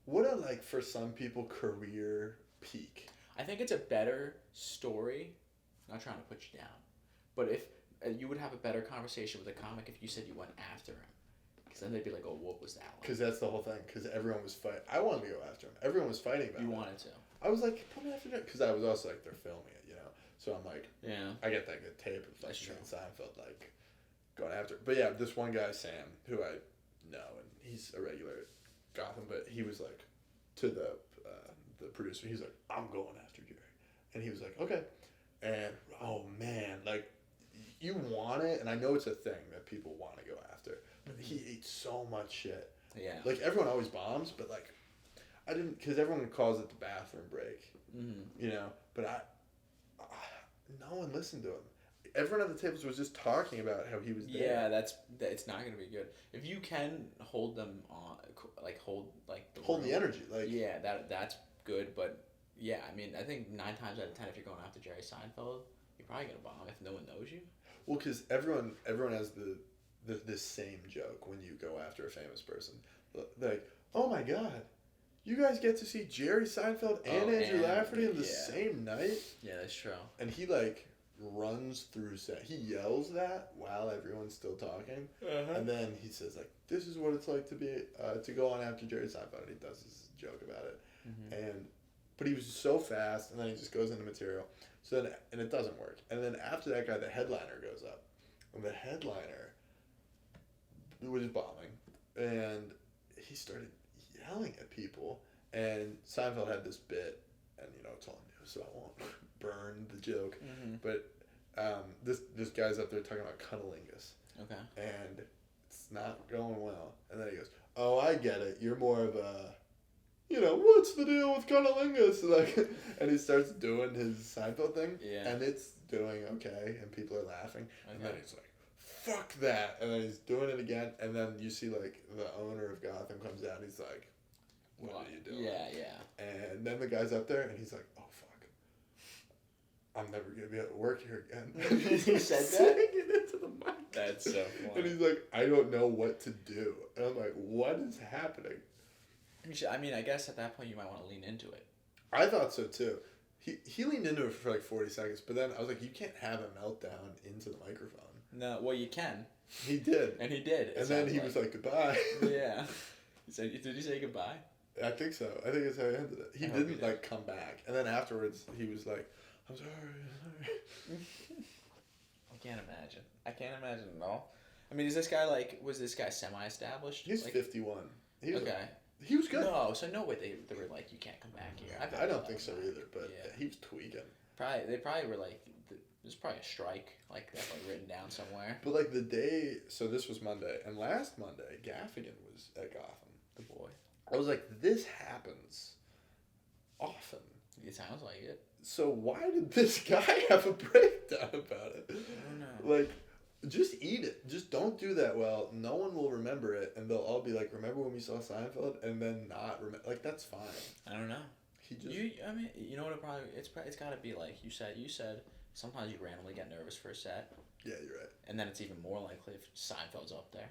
what a for some people career peak. I think it's a better story. Not trying to put you down, but if you would have a better conversation with a comic if you said you went after him. Because then they'd be like, oh, what was that like? Because that's the whole thing. Because everyone was fighting. I wanted to go after him. Everyone was fighting about it. You wanted to. I was like, put me after him. Because I was also like, they're filming it, So I'm like, yeah. I get that good tape of That's true. Seinfeld, going after it. But yeah, this one guy, Sam, who I know, and he's a regular at Gotham, but he was like, to the producer, he's like, I'm going after Jerry. And he was like, okay. And, oh man, you want it, and I know it's a thing that people want to go after. But he ate so much shit. Yeah. Everyone always bombs, but I didn't, because everyone calls it the bathroom break. Mm-hmm. But no one listened to him. Everyone at the tables was just talking about how he was there. Yeah, it's not gonna be good. If you can hold them on, hold the energy, yeah, that's good. But yeah, I mean, I think 9 times out of 10, if you're going after Jerry Seinfeld, you're probably gonna bomb if no one knows you. Well, because everyone has this same joke when you go after a famous person. Like, oh my God, you guys get to see Jerry Seinfeld and Andrew Lafferty in the same night? Yeah, that's true. And he runs through set. He yells that while everyone's still talking, and then he says "This is what it's like to be to go on after Jerry Seinfeld." And he does his joke about it, but he was so fast, and then he just goes into material. So then, and it doesn't work. And then after that guy, the headliner goes up, and the headliner was bombing, and he started yelling at people. And Seinfeld had this bit, and it's all new, so I won't burn the joke. But this guy's up there talking about cunnilingus. Okay. And it's not going well. And then he goes, "Oh, I get it. You're more of a, what's the deal with cunnilingus?" And he starts doing his Seinfeld thing. Yeah. And it's doing okay, and people are laughing. Okay. And then he's like, "Fuck that!" And then he's doing it again. And then you see the owner of Gotham comes out. And he's like, "What are you doing?" Yeah. And then the guy's up there, and he's like, "Oh fuck, I'm never gonna be able to work here again." He said that? Saying it into the mic. That's so funny. And he's like, "I don't know what to do." And I'm like, "What is happening?" I mean, I guess at that point you might want to lean into it. I thought so too. He leaned into it for 40 seconds, but then I was like, "You can't have a meltdown into the microphone." No, well, you can. He did. And he did. And then he was like, "Goodbye." Yeah. Did he say goodbye? I think so. I think that's how he ended it. He didn't come back. And then afterwards, he was like, "I'm sorry." I can't imagine at all. I mean, was this guy semi-established? He's 51. Okay. He was good. No, so no way they were like, "You can't come back here." I don't think so either, but he was tweaking. They probably were like, there's probably a strike, that's written down somewhere. But the day, so this was Monday, and last Monday, Gaffigan was at Gotham. The boy. I was like, this happens often. It sounds like it. So why did this guy have a breakdown about it? I don't know. Just eat it. Just don't do that well. No one will remember it, and they'll all be like, "Remember when we saw Seinfeld?" And then not remember. That's fine. I don't know. He just. I mean, you know what? It's got to be like you said. You said sometimes you randomly get nervous for a set. Yeah, you're right. And then it's even more likely if Seinfeld's up there.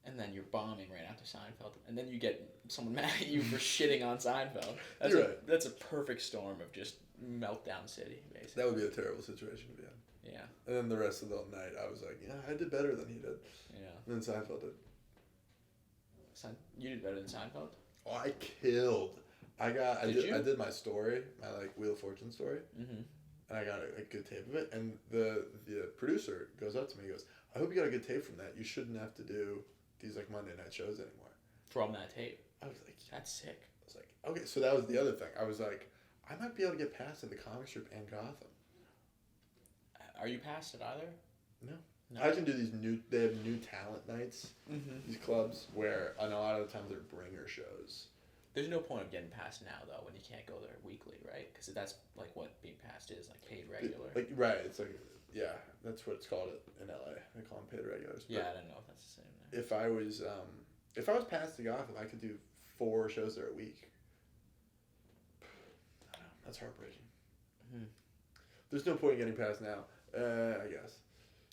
And then you're bombing right after Seinfeld. And then you get someone mad at you for shitting on Seinfeld. That's a perfect storm of just meltdown city, basically. That would be a terrible situation to be in. Yeah. And then the rest of the night, I was like, "Yeah, I did better than he did." Yeah. And then Seinfeld did. You did better than Seinfeld? Oh, I killed. I did my story, my Wheel of Fortune story. Mm-hmm. And I got a good tape of it. And the producer goes up to me and goes, "I hope you got a good tape from that. You shouldn't have to do these Monday night shows anymore." From that tape? I was like, that's sick. I was like, okay, so that was the other thing. I was like, I might be able to get past in the comic strip and Gotham. Are you past it either? No. No. I can do they have new talent nights, these clubs, where I know a lot of the times they're bringer shows. There's no point of getting past now, though, when you can't go there weekly, right? Because that's, like, what being past is, like, paid regular. Right, it's like, yeah, that's what it's called in LA. They call them paid regulars. Yeah, I don't know if that's the same there. If I was past the Gotham, I could do 4 shows there a week. I don't know, that's heartbreaking. There's no point in getting past now, I guess.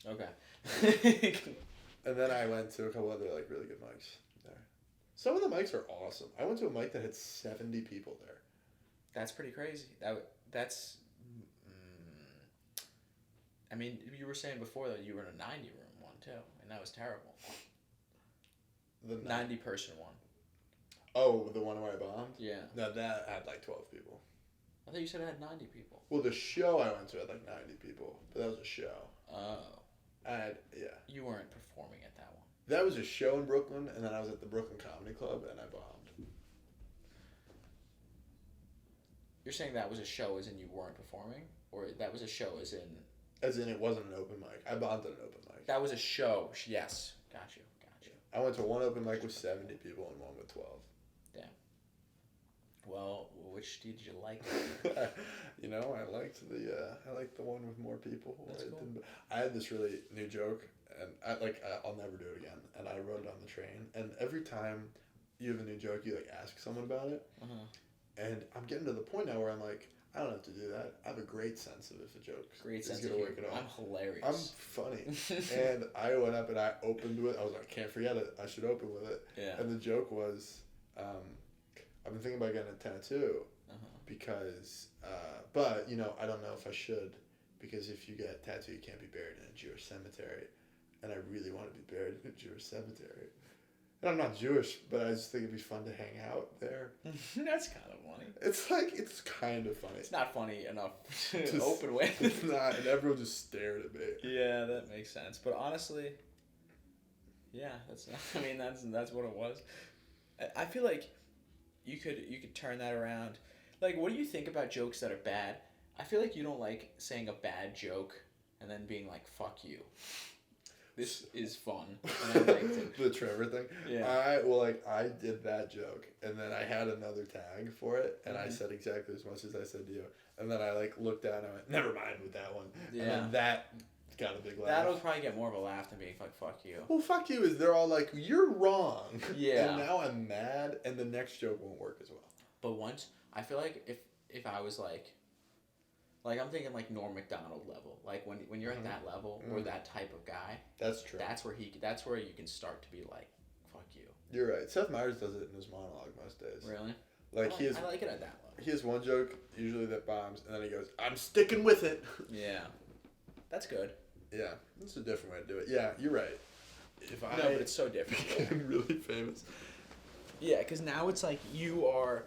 Okay. And then I went to a couple other, like, really good mics there. Some of the mics are awesome. I went to a mic that had 70 people there. That's pretty crazy. That's. I mean, you were saying before that you were in a 90-room one too, and that was terrible. The 90-person one. Oh, the one where I bombed? Yeah. No, that had like 12 people. I thought you said it had 90 people. Well, the show I went to had like 90 people, but that was a show. Oh. Yeah. You weren't performing at that one. That was a show in Brooklyn, and then I was at the Brooklyn Comedy Club, and I bombed. You're saying that was a show as in you weren't performing? Or that was a show as in... As in it wasn't an open mic. I bombed at an open mic. That was a show. Yes. Got you. I went to one open mic with 70 people and one with 12. Damn. Well, which did you like? You know, I liked the one with more people. That's cool. I had this really new joke, and I'll never do it again. And I wrote it on the train. And every time you have a new joke, you like ask someone about it. And I'm getting to the point now where I'm like, I don't have to do that. I have a great sense of if a joke is going to work at all. I'm hilarious. I'm funny. And I went up and I opened with it. I was like, can't forget it. I should open with it. Yeah. And the joke was, I've been thinking about getting a tattoo because, but, you know, I don't know if I should because if you get a tattoo, you can't be buried in a Jewish cemetery. And I really want to be buried in a Jewish cemetery. And I'm not Jewish, but I just think it'd be fun to hang out there. That's kind of funny. It's kind of funny. It's not funny enough to open with. It's not, and everyone just stared at me. Yeah, that makes sense. But honestly, yeah, that's what it was. I feel like you could turn that around. Like, what do you think about jokes that are bad? I feel like you don't like saying a bad joke and then being like, fuck you. This is fun. And I liked it. The Trevor thing? Yeah. I did that joke, and then I had another tag for it, and I said exactly as much as I said to you. And then I, looked at it and I went, never mind with that one. Yeah. And then that got a big laugh. That'll probably get more of a laugh than being like, fuck you. Well, fuck you is they're all like, you're wrong. Yeah. And now I'm mad, and the next joke won't work as well. But once, I feel like if I was like I'm thinking like Norm Macdonald level. Like when you're at that level or that type of guy. That's true. That's where you can start to be like, fuck you. You're right. Seth Meyers does it in his monologue most days. Really? I like it at that level. He has one joke usually that bombs, and then he goes, "I'm sticking with it." Yeah, that's good. Yeah, that's a different way to do it. Yeah, you're right. No, but it's so different. I'm really famous. Yeah, because now it's like you are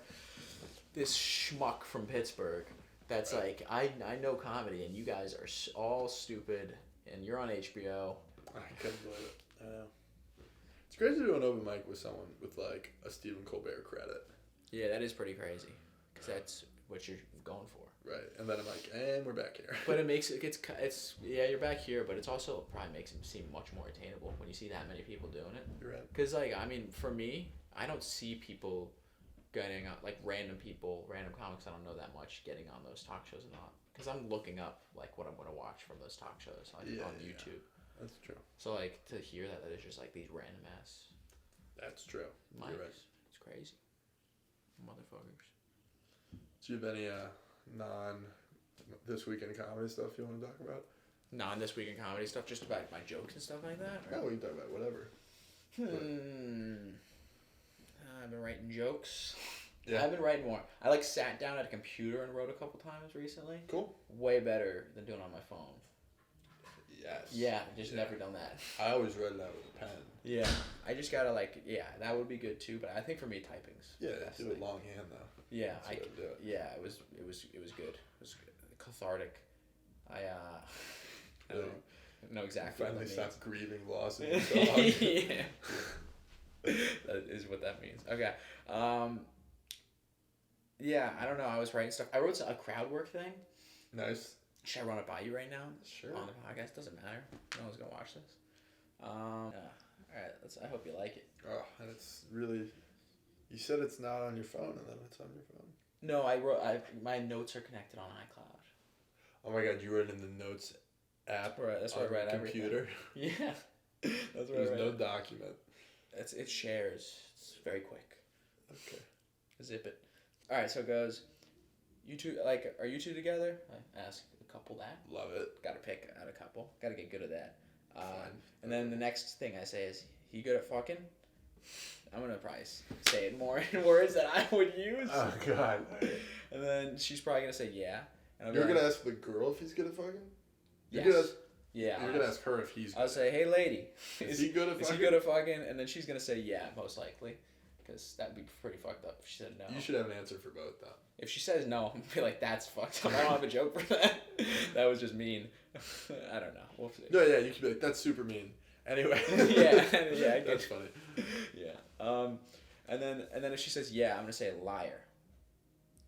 this schmuck from Pittsburgh. That's right. Like, I know comedy, and you guys are all stupid, and you're on HBO. I couldn't believe it. I know. It's crazy to do an open mic with someone with, like, a Stephen Colbert credit. Yeah, that is pretty crazy, because that's what you're going for. Right, and then I'm like, and we're back here. But it makes it's you're back here, but it's also probably makes it seem much more attainable when you see that many people doing it. You're right. Because, like, I mean, for me, I don't see people getting on, like, random comics I don't know that much getting on those talk shows and not. Because I'm looking up, like, what I'm going to watch from those talk shows on YouTube. Yeah. That's true. So, like, to hear that it's just, like, these random ass That's true. mics, You're right. it's crazy. Motherfuckers. Do you have any this weekend comedy stuff you want to talk about? Non this week in comedy stuff, just about my jokes and stuff like that? Or? No, we can talk about whatever. I've been writing jokes. Yeah. I've been writing more. I sat down at a computer and wrote a couple times recently. Cool. Way better than doing it on my phone. Yes. Yeah, never done that. I always write it out with a pen. Yeah. I just gotta that would be good too, but I think for me typing's do it longhand though. Yeah, I could do it. Yeah, it was good. It was cathartic. I don't know exactly. Finally stop grieving loss of your dog. Yeah. That is what that means. Okay. Yeah, I don't know. I was writing stuff. I wrote a crowd work thing. Nice. Should I run it by you right now? Sure. On the podcast, doesn't matter. No one's gonna watch this. Yeah. All right. I hope you like it. Oh, and it's really. You said it's not on your phone, and then it's on your phone. No, my notes are connected on iCloud. Oh my God! You wrote in the notes app. Right. That's where I write computer. Everything. Yeah. That's where There's no document. It shares. It's very quick. Okay. Zip it. All right. So it goes. You two are you two together? I ask a couple that. Love it. Got to pick out a couple. Got to get good at that. Fine. And then the next thing I say is, "He good at fucking?" I'm gonna probably say it more in words that I would use. Oh God. And then she's probably gonna say yeah. And You're gonna ask the girl if he's good at fucking? Yes. You're gonna ask her if he's good. I'll say, "Hey lady, is he good at fucking? Is he good at fucking?" And then she's gonna say yeah, most likely. Because that'd be pretty fucked up if she said no. You should have an answer for both, though. If she says no, I'm gonna be like, that's fucked up. I don't have a joke for that. That was just mean. I don't know. We'll see. No, yeah, you could be like, that's super mean. Anyway. yeah, I get that's funny. Yeah. And then if she says yeah, I'm gonna say liar.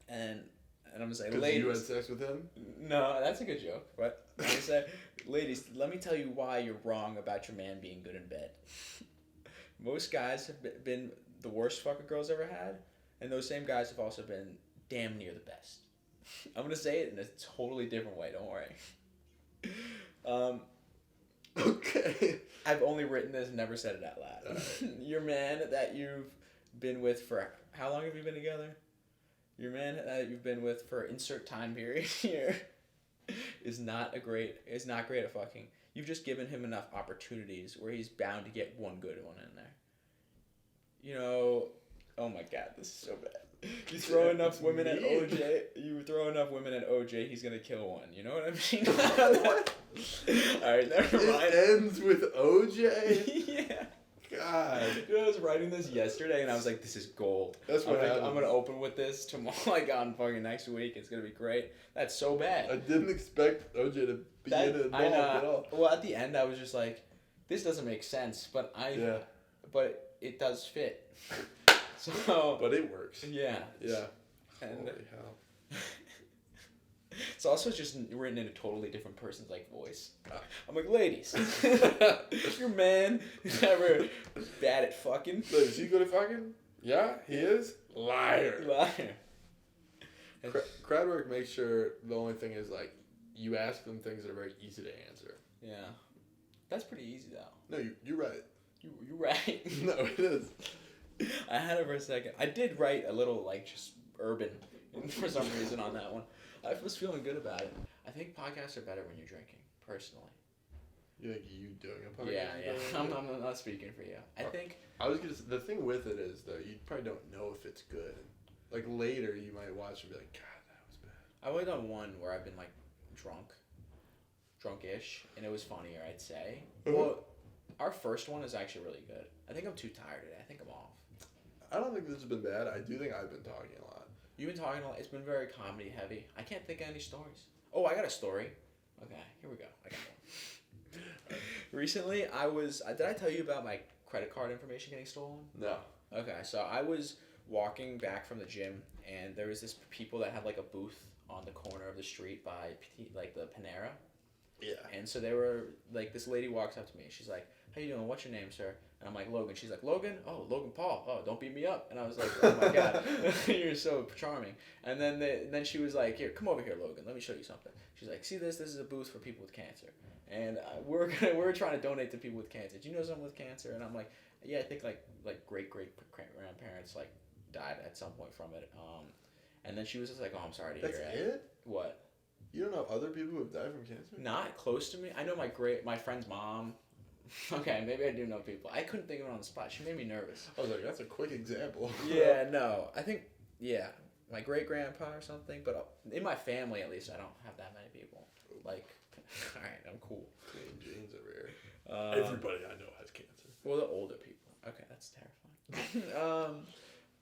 And I'm gonna say, ladies. You had sex with him? No, that's a good joke. But I'm gonna say, ladies, let me tell you why you're wrong about your man being good in bed. Most guys have been the worst fucker girls ever had, and those same guys have also been damn near the best. I'm gonna say it in a totally different way. Don't worry. Okay. I've only written this, never said it out loud. Right. Your man that you've been with for how long have you been together? Your man that you've been with for insert time period here is not great at fucking. You've just given him enough opportunities where he's bound to get one good one in there. You know, oh my God, this is so bad. You throw enough women at OJ, he's gonna kill one. You know what I mean? Alright, never mind. It ends with OJ? Yeah. God. Dude, I was writing this yesterday and I was like, this is gold. That's what happens. I'm gonna open with this tomorrow, like on fucking next week. It's gonna be great. That's so bad. I didn't expect OJ to be in it at all. Well, at the end, I was just like, this doesn't make sense, but it does fit. So, but it works. Yeah. Yeah. And holy hell. It's also just written in a totally different person's like voice. I'm like, ladies, your man is ever bad at fucking. Wait, is he good at fucking? Yeah, he is. Liar. Crowd work makes sure the only thing is like you ask them things that are very easy to answer. Yeah, that's pretty easy though. No, you're right. You're right. No, it is. I had it for a second. I did write a little like just urban for some reason on that one. I was feeling good about it. I think podcasts are better when you're drinking, personally. You think you doing a podcast? Yeah. I'm not speaking for you. I think. I was gonna. The thing with it is though, you probably don't know if it's good. Like later, you might watch and be like, God, that was bad. I've only done one where I've been like drunk-ish, and it was funnier, I'd say. Well, our first one is actually really good. I think I'm too tired today. I think I'm off. I don't think this has been bad. I do think I've been talking a lot. You've been talking a lot. It's been very comedy heavy. I can't think of any stories. Oh, I got a story. Okay, here we go. I got one. Recently, did I tell you about my credit card information getting stolen? No. Okay, so I was walking back from the gym, and there was this people that had like a booth on the corner of the street by like the Panera. Yeah. And so they were like, this lady walks up to me. She's like, "How you doing? What's your name, sir?" And I'm like, "Logan." She's like, "Logan? Oh, Logan Paul. Oh, don't beat me up." And I was like, "Oh my God, you're so charming." And then she was like, "Here, come over here, Logan. Let me show you something." She's like, "See this? This is a booth for people with cancer, and we're trying to donate to people with cancer. Do you know someone with cancer?" And I'm like, "Yeah, I think like great grandparents like died at some point from it." And then she was just like, "Oh, I'm sorry to hear that." That's it? What? You don't know other people who have died from cancer? Not close to me. I know my friend's mom. Okay, maybe I do know people. I couldn't think of it on the spot. She made me nervous. I was like, that's a quick example. Yeah, no. I think, yeah, my great-grandpa or something. But in my family, at least, I don't have that many people. Like, all right, I'm cool. Clean genes over here. Everybody I know has cancer. Well, the older people. Okay, that's terrifying.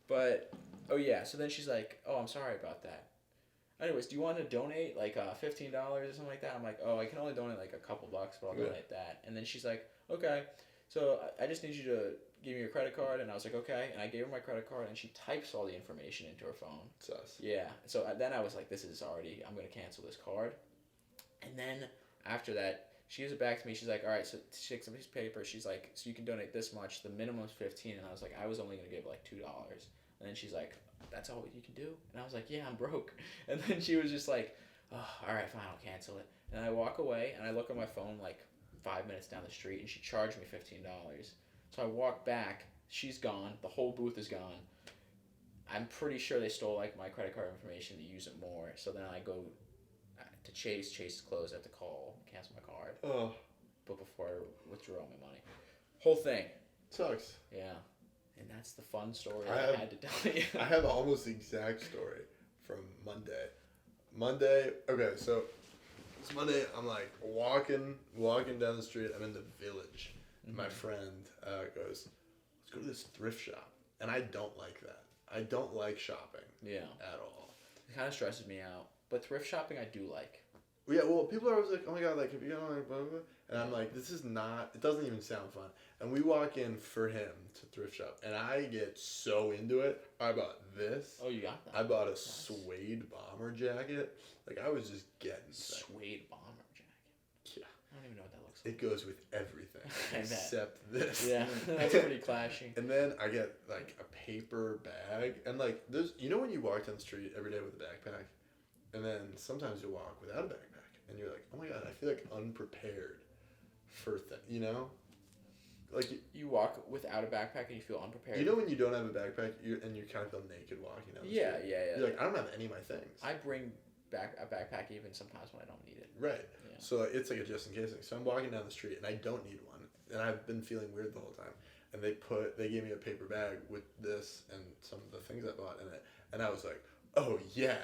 But, oh yeah, so then she's like, "Oh, I'm sorry about that. Anyways, do you want to donate like $15 or something like that?" I'm like, "Oh, I can only donate like a couple bucks, but I'll donate that." And then she's like, "Okay, so I just need you to give me your credit card." And I was like, "Okay." And I gave her my credit card, and she types all the information into her phone. Sus. Yeah. So then I was like, "This is already. I'm gonna cancel this card." And then after that, she gives it back to me. She's like, all right, so she takes a piece of paper. She's like, so you can donate this much. The minimum is $15. And I was like, I was only going to give like $2. And then she's like, that's all you can do? And I was like, yeah, I'm broke. And then she was just like, oh, all right, fine, I'll cancel it. And I walk away and I look at my phone like 5 minutes down the street and she charged me $15. So I walk back. She's gone. The whole booth is gone. I'm pretty sure they stole like my credit card information to use it more. So then I go to Chase. Chase is closed. I have to call, cancel my card. Oh. But before I withdraw my money. Whole thing. Sucks. Yeah. And that's the fun story I had to tell you. I have almost the exact story from Monday. Okay, so it's Monday. I'm like walking down the street. I'm in the Village. Mm-hmm. My friend goes, let's go to this thrift shop. And I don't like that. I don't like shopping. Yeah. At all. It kind of stresses me out. But thrift shopping I do like. Yeah, well, people are always like, oh my god, like, if you're gonna like, blah, blah, blah. And I'm like, this is not, it doesn't even sound fun. And we walk in for him to thrift shop. And I get so into it. I bought this. Oh, you got that? I bought a suede bomber jacket. Like, I was just getting suede bomber jacket? Yeah. I don't even know what that looks like. It goes with everything. Except this. Yeah, that's pretty clashing. And then I get, like, a paper bag. And, like, there's, you know when you walk down the street every day with a backpack? And then sometimes you walk without a backpack. And you're like, oh my god, I feel like unprepared for you know? Like you walk without a backpack and you feel unprepared. You know when you don't have a backpack and you kind of feel naked walking down the street? Yeah. You're like, I don't have any of my things. I bring back a backpack even sometimes when I don't need it. Right. Yeah. So it's like a just in case thing. So I'm walking down the street and I don't need one. And I've been feeling weird the whole time. And they gave me a paper bag with this and some of the things I bought in it. And I was like, oh yeah.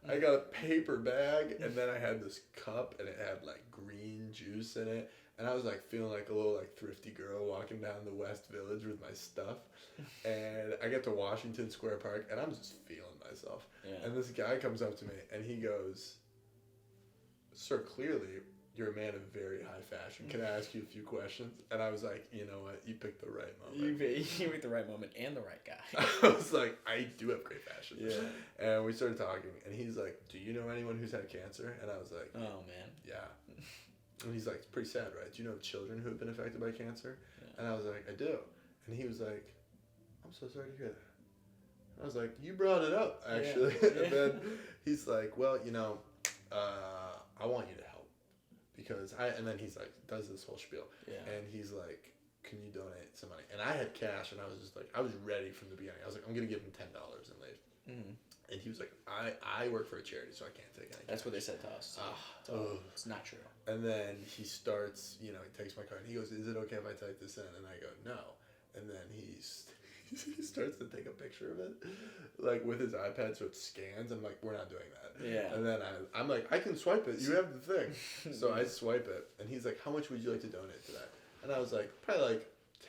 I got a paper bag, and then I had this cup, and it had, like, green juice in it, and I was, like, feeling like a little, like, thrifty girl walking down the West Village with my stuff, and I get to Washington Square Park, and I'm just feeling myself, and this guy comes up to me, and he goes, sir, clearly, you're a man of very high fashion. Can I ask you a few questions? And I was like, you know what? You picked the right moment. You picked the right moment and the right guy. I was like, I do have great fashion. Yeah. And we started talking, and he's like, do you know anyone who's had cancer? And I was like, oh, man. Yeah. And he's like, it's pretty sad, right? Do you know children who have been affected by cancer? Yeah. And I was like, I do. And he was like, I'm so sorry to hear that. I was like, you brought it up, actually. Yeah. And then he's like, well, you know, I want you to help. And then he's like, does this whole spiel. Yeah. And he's like, can you donate some money? And I had cash, and I was just like, I was ready from the beginning. I was like, I'm going to give him $10 and leave. Mm-hmm. And he was like, I work for a charity, so I can't take any cash. That's what they said to us. It's not true. And then he starts, he takes my card, and he goes, is it okay if I type this in? And I go, no. And then he starts to take a picture of it, like, with his iPad, so it scans. I'm like, we're not doing that. Yeah. And then I'm like, I can swipe it. You have the thing. So I swipe it, and he's like, how much would you like to donate to that? And I was like, probably like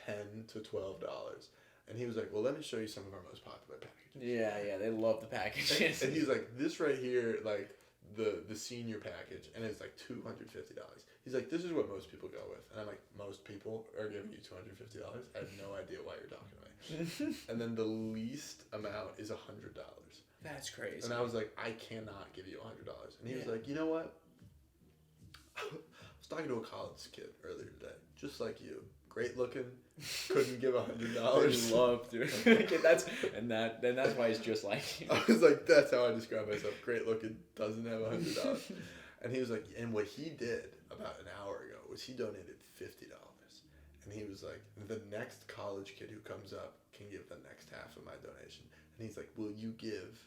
$10 to $12. And he was like, well, let me show you some of our most popular packages. Yeah, they love the packages. And he's like, this right here, like, the senior package, and it's like $250. He's like, this is what most people go with. And I'm like, most people are giving you $250? I have no idea why you're talking to me. And then the least amount is $100. That's crazy. And I was like, I cannot give you $100. And he was like, you know what? I was talking to a college kid earlier today, just like you. Great looking, couldn't give $100. I love to. That's why he's just like you. I was like, that's how I describe myself. Great looking, doesn't have $100. And he was like, and what he did about an hour ago was he donated $50. And he was like, the next college kid who comes up can give the next half of my donation. And he's like, will you give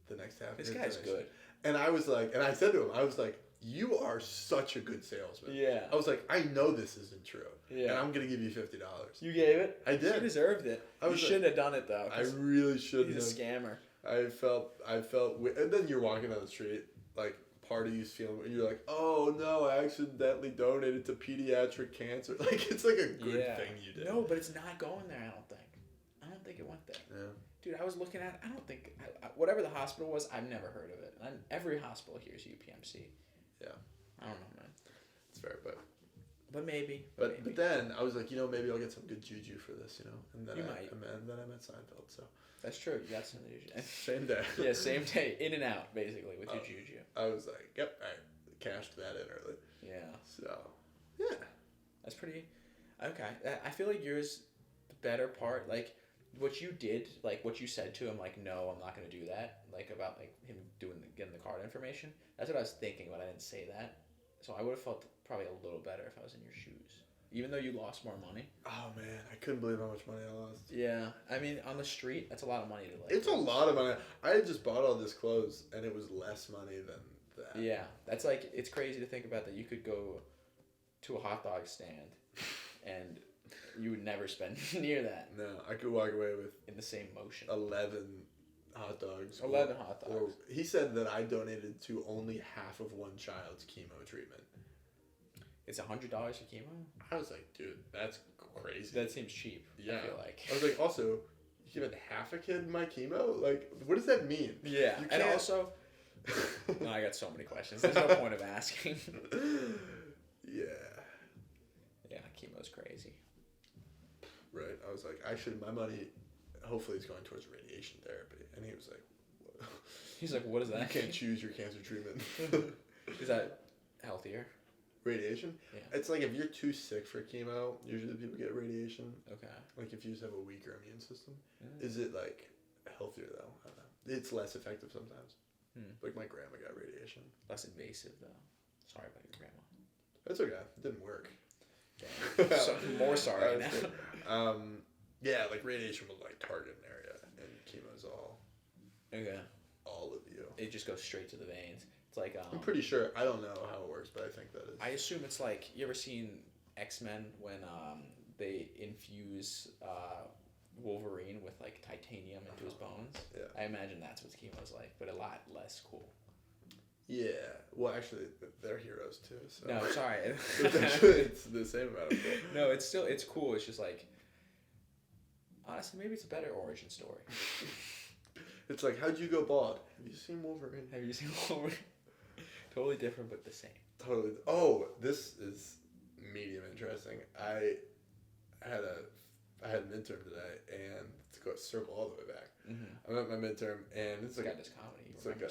the next half of this his guy's donation? Good. And I was like, and I said to him, I was like, you are such a good salesman. Yeah. I was like, I know this isn't true. Yeah. And I'm going to give you $50. You gave it? I did. You deserved it. You shouldn't have done it, though. I really shouldn't have. He's a scammer. I felt, and then you're walking down the street, like, part of you's feeling, and you're like, oh no, I accidentally donated to pediatric cancer. Like, it's like a good thing you did. No, but it's not going there, I don't think it went there. Yeah. Dude, I was looking at it, I don't think, whatever the hospital was, I've never heard of it. And every hospital here is UPMC. Yeah. I don't know, man. It's fair, but maybe. But then I was like, maybe I'll get some good juju for this, And then you might. And then I met Seinfeld, so. That's true. You got some juju. Same day. Yeah, same day. In and out, basically, with your juju. I was like, yep, all right. cashed that in early. Yeah. So, yeah. That's pretty... Okay. I feel like yours, the better part, like, what you did, like, what you said to him, like, no, I'm not going to do that, like, about, like, him getting the card information, that's what I was thinking, but I didn't say that. So I would have felt probably a little better if I was in your shoes. Even though you lost more money. Oh, man. I couldn't believe how much money I lost. Yeah. I mean, on the street, that's a lot of money to, like... It's a lot of money. I had just bought all this clothes, and it was less money than that. Yeah. That's, like, it's crazy to think about that you could go to a hot dog stand, and you would never spend near that. No, I could walk away with... In the same motion. 11 hot dogs. 11 hot dogs. Or he said that I donated to only half of one child's chemo treatment. It's $100 for chemo? I was like, dude, that's crazy. That seems cheap. Yeah. I feel like. I was like, also, you giving half a kid my chemo? Like, what does that mean? Yeah. And also, no, I got so many questions. There's no point of asking. Yeah. Yeah, chemo's crazy. Right. I was like, actually, my money, hopefully, is going towards radiation therapy. And he was like, what? He's like, what is that? You can't choose your cancer treatment. Is that healthier? Radiation? Yeah. It's like if you're too sick for chemo, usually people get radiation. Okay. Like if you just have a weaker immune system. Is it like healthier though? I don't know. It's less effective sometimes. Like my grandma got radiation. Less invasive though. Sorry about your grandma. That's okay. It didn't work. Yeah. So, more sorry now. Yeah, like radiation will like target an area, and chemo's all. Okay. All of you. It just goes straight to the veins. It's like I'm pretty sure. I don't know how it works, but I think that is. I assume it's like, you ever seen X-Men when they infuse Wolverine with like titanium into his bones? Yeah. I imagine that's what chemo's like, but a lot less cool. Yeah. Well, actually, they're heroes too. So. No, sorry. It's the same amount of cool. No, it's cool. It's just like, honestly, maybe it's a better origin story. It's like, how'd you go bald? Have you seen Wolverine? Have you seen Wolverine? Totally different, but the same. Totally. Oh, this is medium interesting. I had an midterm today, and to go circle all the way back. I'm at my midterm, and it's like got this comedy. It's like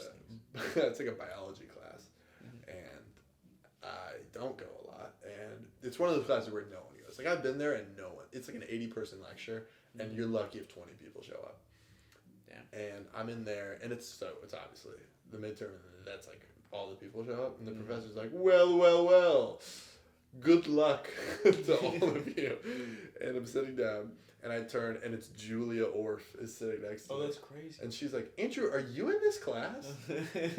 it's like a biology class, and I don't go a lot, and it's one of those classes where no one goes. Like I've been there, and no one. It's like an 80-person lecture, and you're lucky if 20 people show up. Damn. And I'm in there, and it's obviously the midterm, and that's like all the people show up, and the professor's like, well, good luck to all of you. And I'm sitting down, and I turn, and it's Julia Orff is sitting next to me. Oh, that's crazy. And she's like, Andrew, are you in this class?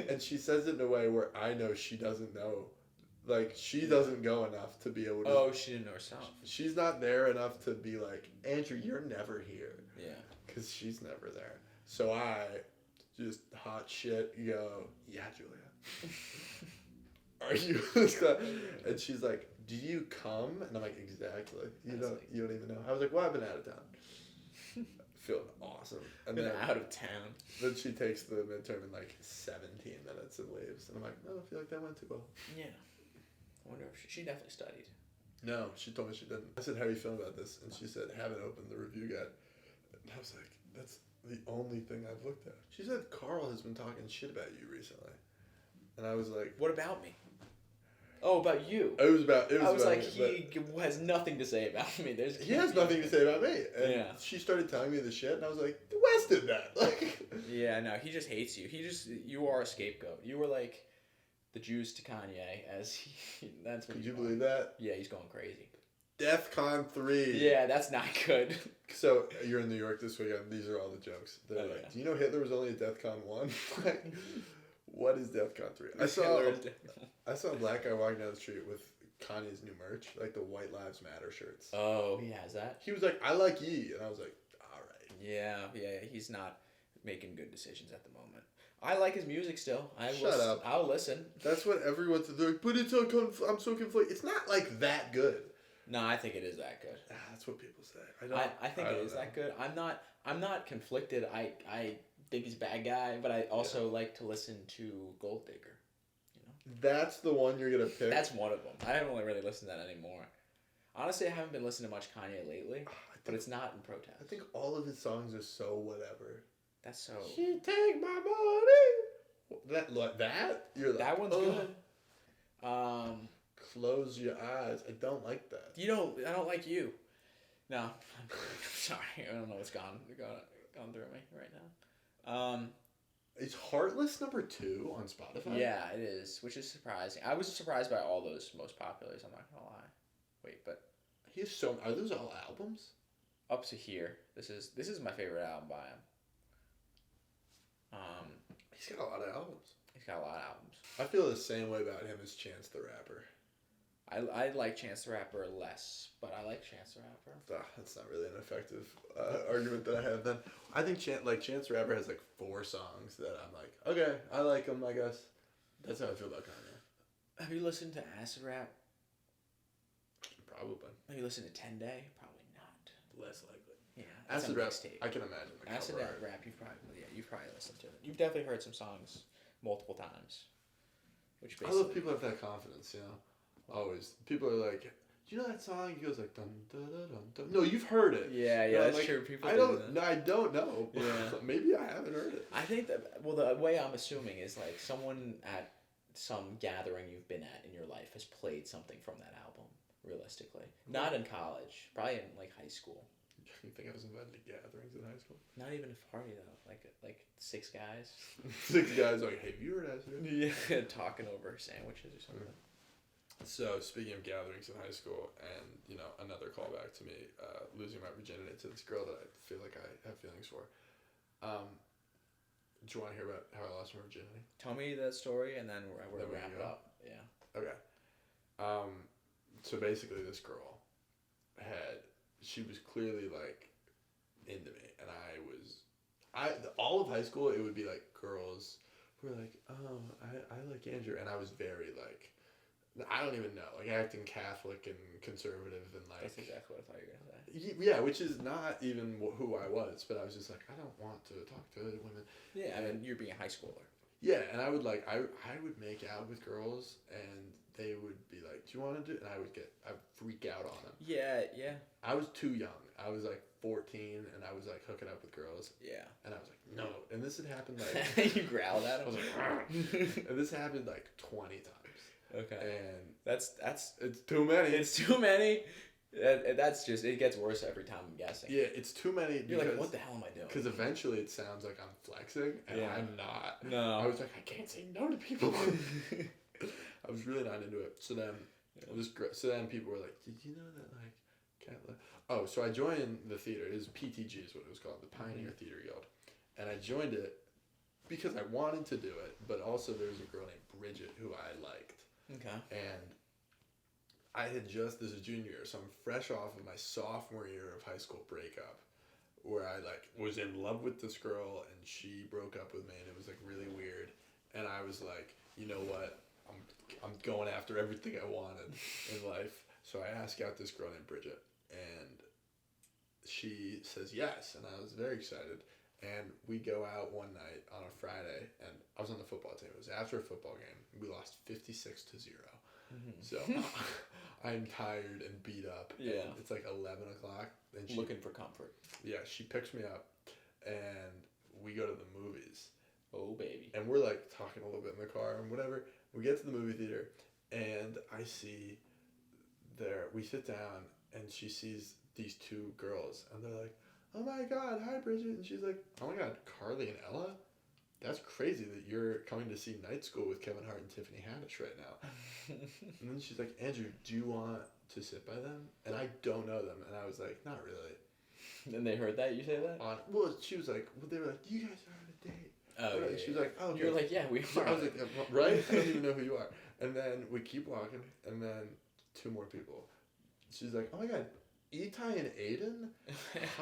And she says it in a way where I know she doesn't know. Like, she doesn't go enough to be able to... Oh, she didn't know herself. She's not there enough to be like, Andrew, you're never here. Yeah. Because she's never there. So I just hot shit go, yeah, Julia. Are you in this class? And she's like, do you come? And I'm like, exactly. You don't even know. I was like, well, I've been out of town. Feeling awesome. And been then out of town. Then she takes the midterm in like 17 minutes and leaves. And I'm like, no, I feel like that went too well. Yeah. I wonder if she definitely studied. No, she told me she didn't. I said, how are you feeling about this? And she said, haven't opened the review guide. And I was like, that's the only thing I've looked at. She said, Carl has been talking shit about you recently. And I was like, what about me? Oh, about you. It was about like, me, he has nothing to say about me. He has nothing to say about me. And yeah. She started telling me the shit, and I was like, Wes did that. Like, yeah, no, he just hates you. You are a scapegoat. You were like the Jews to Kanye, that's what. Could you believe that? Yeah, he's going crazy. DEFCON 3. Yeah, that's not good. So, you're in New York this weekend. These are all the jokes. They're like, do you know Hitler was only at DEFCON 1? Like, what is DEFCON 3? I saw a black guy walking down the street with Kanye's new merch, like the White Lives Matter shirts. Oh, he has that? He was like, I like ye. And I was like, all right. Yeah, he's not making good decisions at the moment. I like his music still. Shut up. I'll listen. That's what everyone's doing. But it's I'm so conflicted. It's not like that good. No, I think it is that good. That's what people say. I think it is that good. I'm not conflicted. I think he's a bad guy, but I also like to listen to Gold Digger. You know? That's the one you're gonna pick. That's one of them. I haven't really listened to that anymore. Honestly, I haven't been listening to much Kanye lately, but it's not in protest. I think all of his songs are so whatever. That's so. She take my money. That you're like, that one's good. Close your eyes. I don't like that. I don't like you. No, I'm sorry. I don't know what's gone through me right now. Is Heartless number 2 on Spotify? Yeah, it is, which is surprising. I was surprised by all those most populars. I'm not gonna lie. Wait, but Are those all albums? Up to here. This is my favorite album by him. He's got a lot of albums. He's got a lot of albums. I feel the same way about him as Chance the Rapper. I like Chance the Rapper less, but I like Chance the Rapper. That's not really an effective argument that I have then. I think Chance the Rapper has like 4 songs that I'm like, okay, I like them, I guess. That's how I feel about Kanye. Have you listened to Acid Rap? Probably. Have you listened to 10 Day? Probably not. Less likely. Yeah. Acid Rap, I can imagine. Acid Rap, you've probably listened to it. You've definitely heard some songs multiple times. Which I love people have that confidence, you know? Always. People are like, do you know that song? He goes like, dun, dun, dun, dun, dun. No, you've heard it. Yeah, that's like, true. People I don't know. Yeah. Maybe I haven't heard it. I think that, the way I'm assuming is like someone at some gathering you've been at in your life has played something from that album, realistically. Not in college. Probably in like high school. You think I was invited to gatherings in high school? Not even a party though. Like 6 guys. 6 guys like, hey, have you heard Acid? Yeah, talking over sandwiches or something. So speaking of gatherings in high school, and another callback to me losing my virginity to this girl that I feel like I have feelings for. Do you want to hear about how I lost my virginity? Tell me that story, and then we'll wrap it up. Yeah. Okay. So basically, this girl she was clearly like into me, and all of high school it would be like girls who were like, oh, I like Andrew, and I was very like, I don't even know, like acting Catholic and conservative and like. That's exactly what I thought you were gonna say. Yeah, which is not even who I was, but I was just like, I don't want to talk to women. Yeah, I mean, you're being a high schooler. Yeah, and I would I would make out with girls, and they would be like, do you want to do it? And I'd freak out on them. Yeah. I was too young. I was like 14, and I was like hooking up with girls. Yeah. And I was like, no. And this had happened like. You growled at him? I was like, and this happened like 20 times. Okay. And that's. It's too many. It's too many. That's just, it gets worse every time, I'm guessing. Yeah, it's too many. You're like, what the hell am I doing? Because eventually it sounds like I'm flexing, and I'm not. No. I was like, I can't say no to people. I was really not into it. So then, people were like, did you know that so I joined the theater. It was PTG is what it was called, the Pioneer Theater Guild. And I joined it because I wanted to do it, but also there was a girl named Bridget who I liked. Okay. And I had this is junior year, so I'm fresh off of my sophomore year of high school breakup, where I was in love with this girl and she broke up with me, and it was like really weird. And I was like, you know what? I'm going after everything I wanted in life. So I asked out this girl named Bridget, and she says yes, and I was very excited. And we go out one night on a Friday, and I was on the football team. It was after a football game. We lost 56-0. Mm-hmm. So I'm tired and beat up. Yeah. And it's like 11 o'clock. And looking for comfort. Yeah, she picks me up, and we go to the movies. Oh, baby. And we're like talking a little bit in the car and whatever. We get to the movie theater, and I see we sit down, and she sees these 2 girls, and they're like, oh my God, hi Bridget. And she's like, oh my God, Carly and Ella? That's crazy that you're coming to see Night School with Kevin Hart and Tiffany Haddish right now. And then she's like, Andrew, do you want to sit by them? And I don't know them. And I was like, not really. And they heard that? You say that? She was like, they were like, you guys are on a date. Oh, yeah. She was like, oh, you're like, yeah, we are. I was like, right? I don't even know who you are. And then we keep walking, and then 2 more people. She's like, oh my God, Itai and Aiden?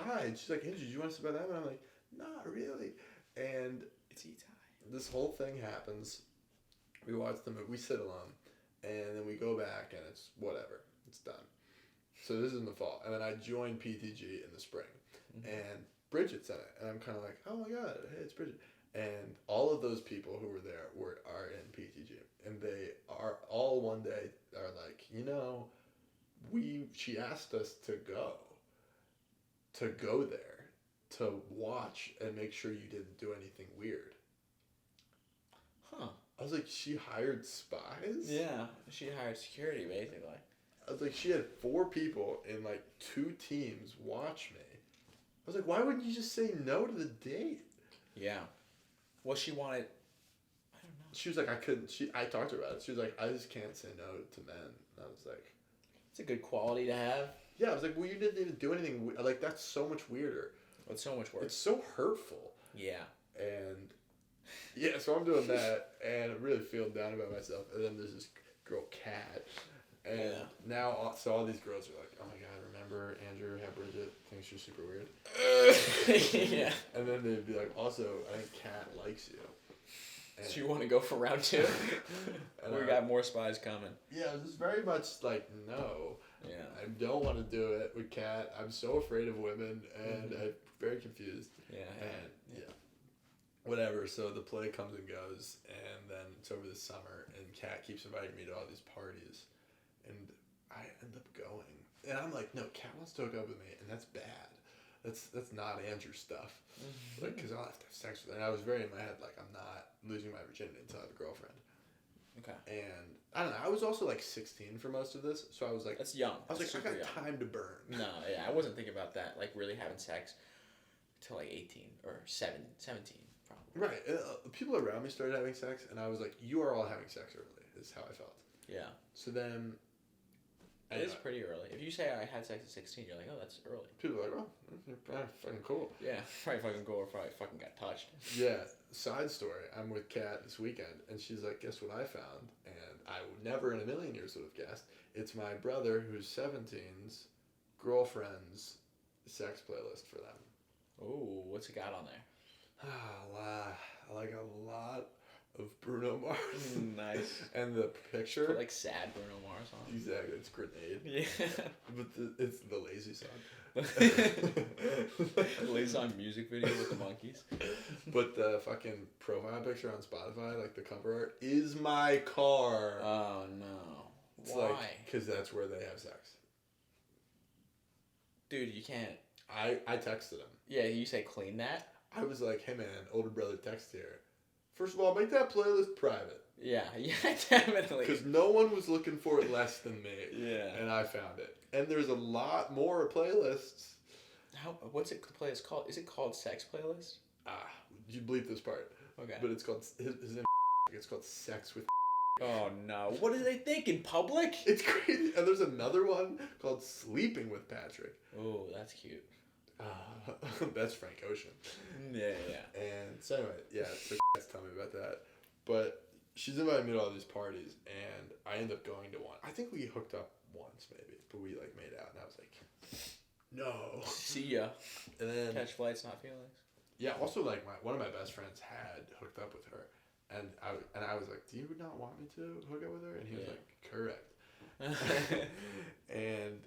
Hi. And she's like, Andrew, do you want to sit by them? And I'm like, not really. And it's Itai. This whole thing happens. We watch the movie. We sit alone. And then we go back, and it's whatever. It's done. So this is in the fall. And then I joined PTG in the spring. Mm-hmm. And Bridget's in it. And I'm kind of like, oh my God, hey, it's Bridget. And all of those people who were there are in PTG. And they are all one day are like, she asked us to go there, to watch and make sure you didn't do anything weird. Huh. I was like, she hired spies? Yeah, she hired security, basically. I was like, she had 4 people in, like, 2 teams watch me. I was like, why wouldn't you just say no to the date? Yeah. Well, she wanted... I don't know. She was like, I couldn't... I talked to her about it. She was like, I just can't say no to men. And I was like... It's a good quality to have. Yeah, I was like, well, you didn't even do anything... Like, that's so much weirder. It's so much worse. It's so hurtful. Yeah. And... Yeah, so I'm doing that, and I'm really feeling down about myself. And then there's this girl, Kat. And now, so all these girls are like, oh my god, remember Andrew how Bridget thinks you're super weird? Yeah. And then they'd be like, also, I think Kat likes you. And So you want to go for round 2? And We got more spies coming. Yeah, it was very much like, no. Yeah. I don't want to do it with Kat. I'm so afraid of women, and I'm very confused. Yeah. And, yeah. Whatever, so the play comes and goes, and then it's over the summer, and Kat keeps inviting me to all these parties. And I end up going. And I'm like, no, Kat wants to hook up with me, and that's bad. That's not Andrew stuff. Like, because I'll have to have sex with her. And I was very in my head, like, I'm not losing my virginity until I have a girlfriend. Okay. And, I don't know, I was also, like, 16 for most of this, so I was like... That's young. I was like, I got young. time to burn. No, yeah, I wasn't thinking about that, like, really having sex until, like, 18 or 17, probably. Right. People around me started having sex, and I was like, you are all having sex early, is how I felt. Yeah. So then... It is pretty early. If you say I had sex at 16, you're like, oh, that's early. People are like, oh, you're probably fucking cool. Yeah, probably fucking cool or probably fucking got touched. Yeah, side story. I'm with Kat this weekend, and she's like, guess what I found? And I would never in a million years would have guessed. It's my brother, who's 17's, girlfriend's sex playlist for them. Ooh, what's it got on there? I like a lot of Bruno Mars. Nice. And the picture... Put, like, sad Bruno Mars on. Exactly, it's Grenade. Yeah. But it's the lazy song. Lazy song music video with the monkeys. But the fucking profile picture on Spotify, like the cover art, is my car. Oh, no. It's Why? like, because that's where they have sex. Dude, you can't. I texted him. Yeah, you say clean that? I was like, hey man, older brother text here. First of all, make that playlist private. Yeah, definitely. Because no one was looking for it less than me. Yeah. And I found it. And there's a lot more playlists. What's it the playlist called? Is it called Sex Playlist? You bleep this part. Okay. But it's called, his name it's called Sex with Oh no. What do they think? In public? It's crazy. And there's another one called Sleeping with Patrick. Oh, that's cute. That's Frank Ocean. Yeah. And so anyway, yeah, so tell me about that. But she's invited me to all these parties, and I end up going to one. I think we hooked up once, maybe, but we like made out, and I was like, no. See ya. And then catch flights, not feelings. Yeah. Also, like one of my best friends had hooked up with her, and I was like, do you not want me to hook up with her? And he was like, correct. And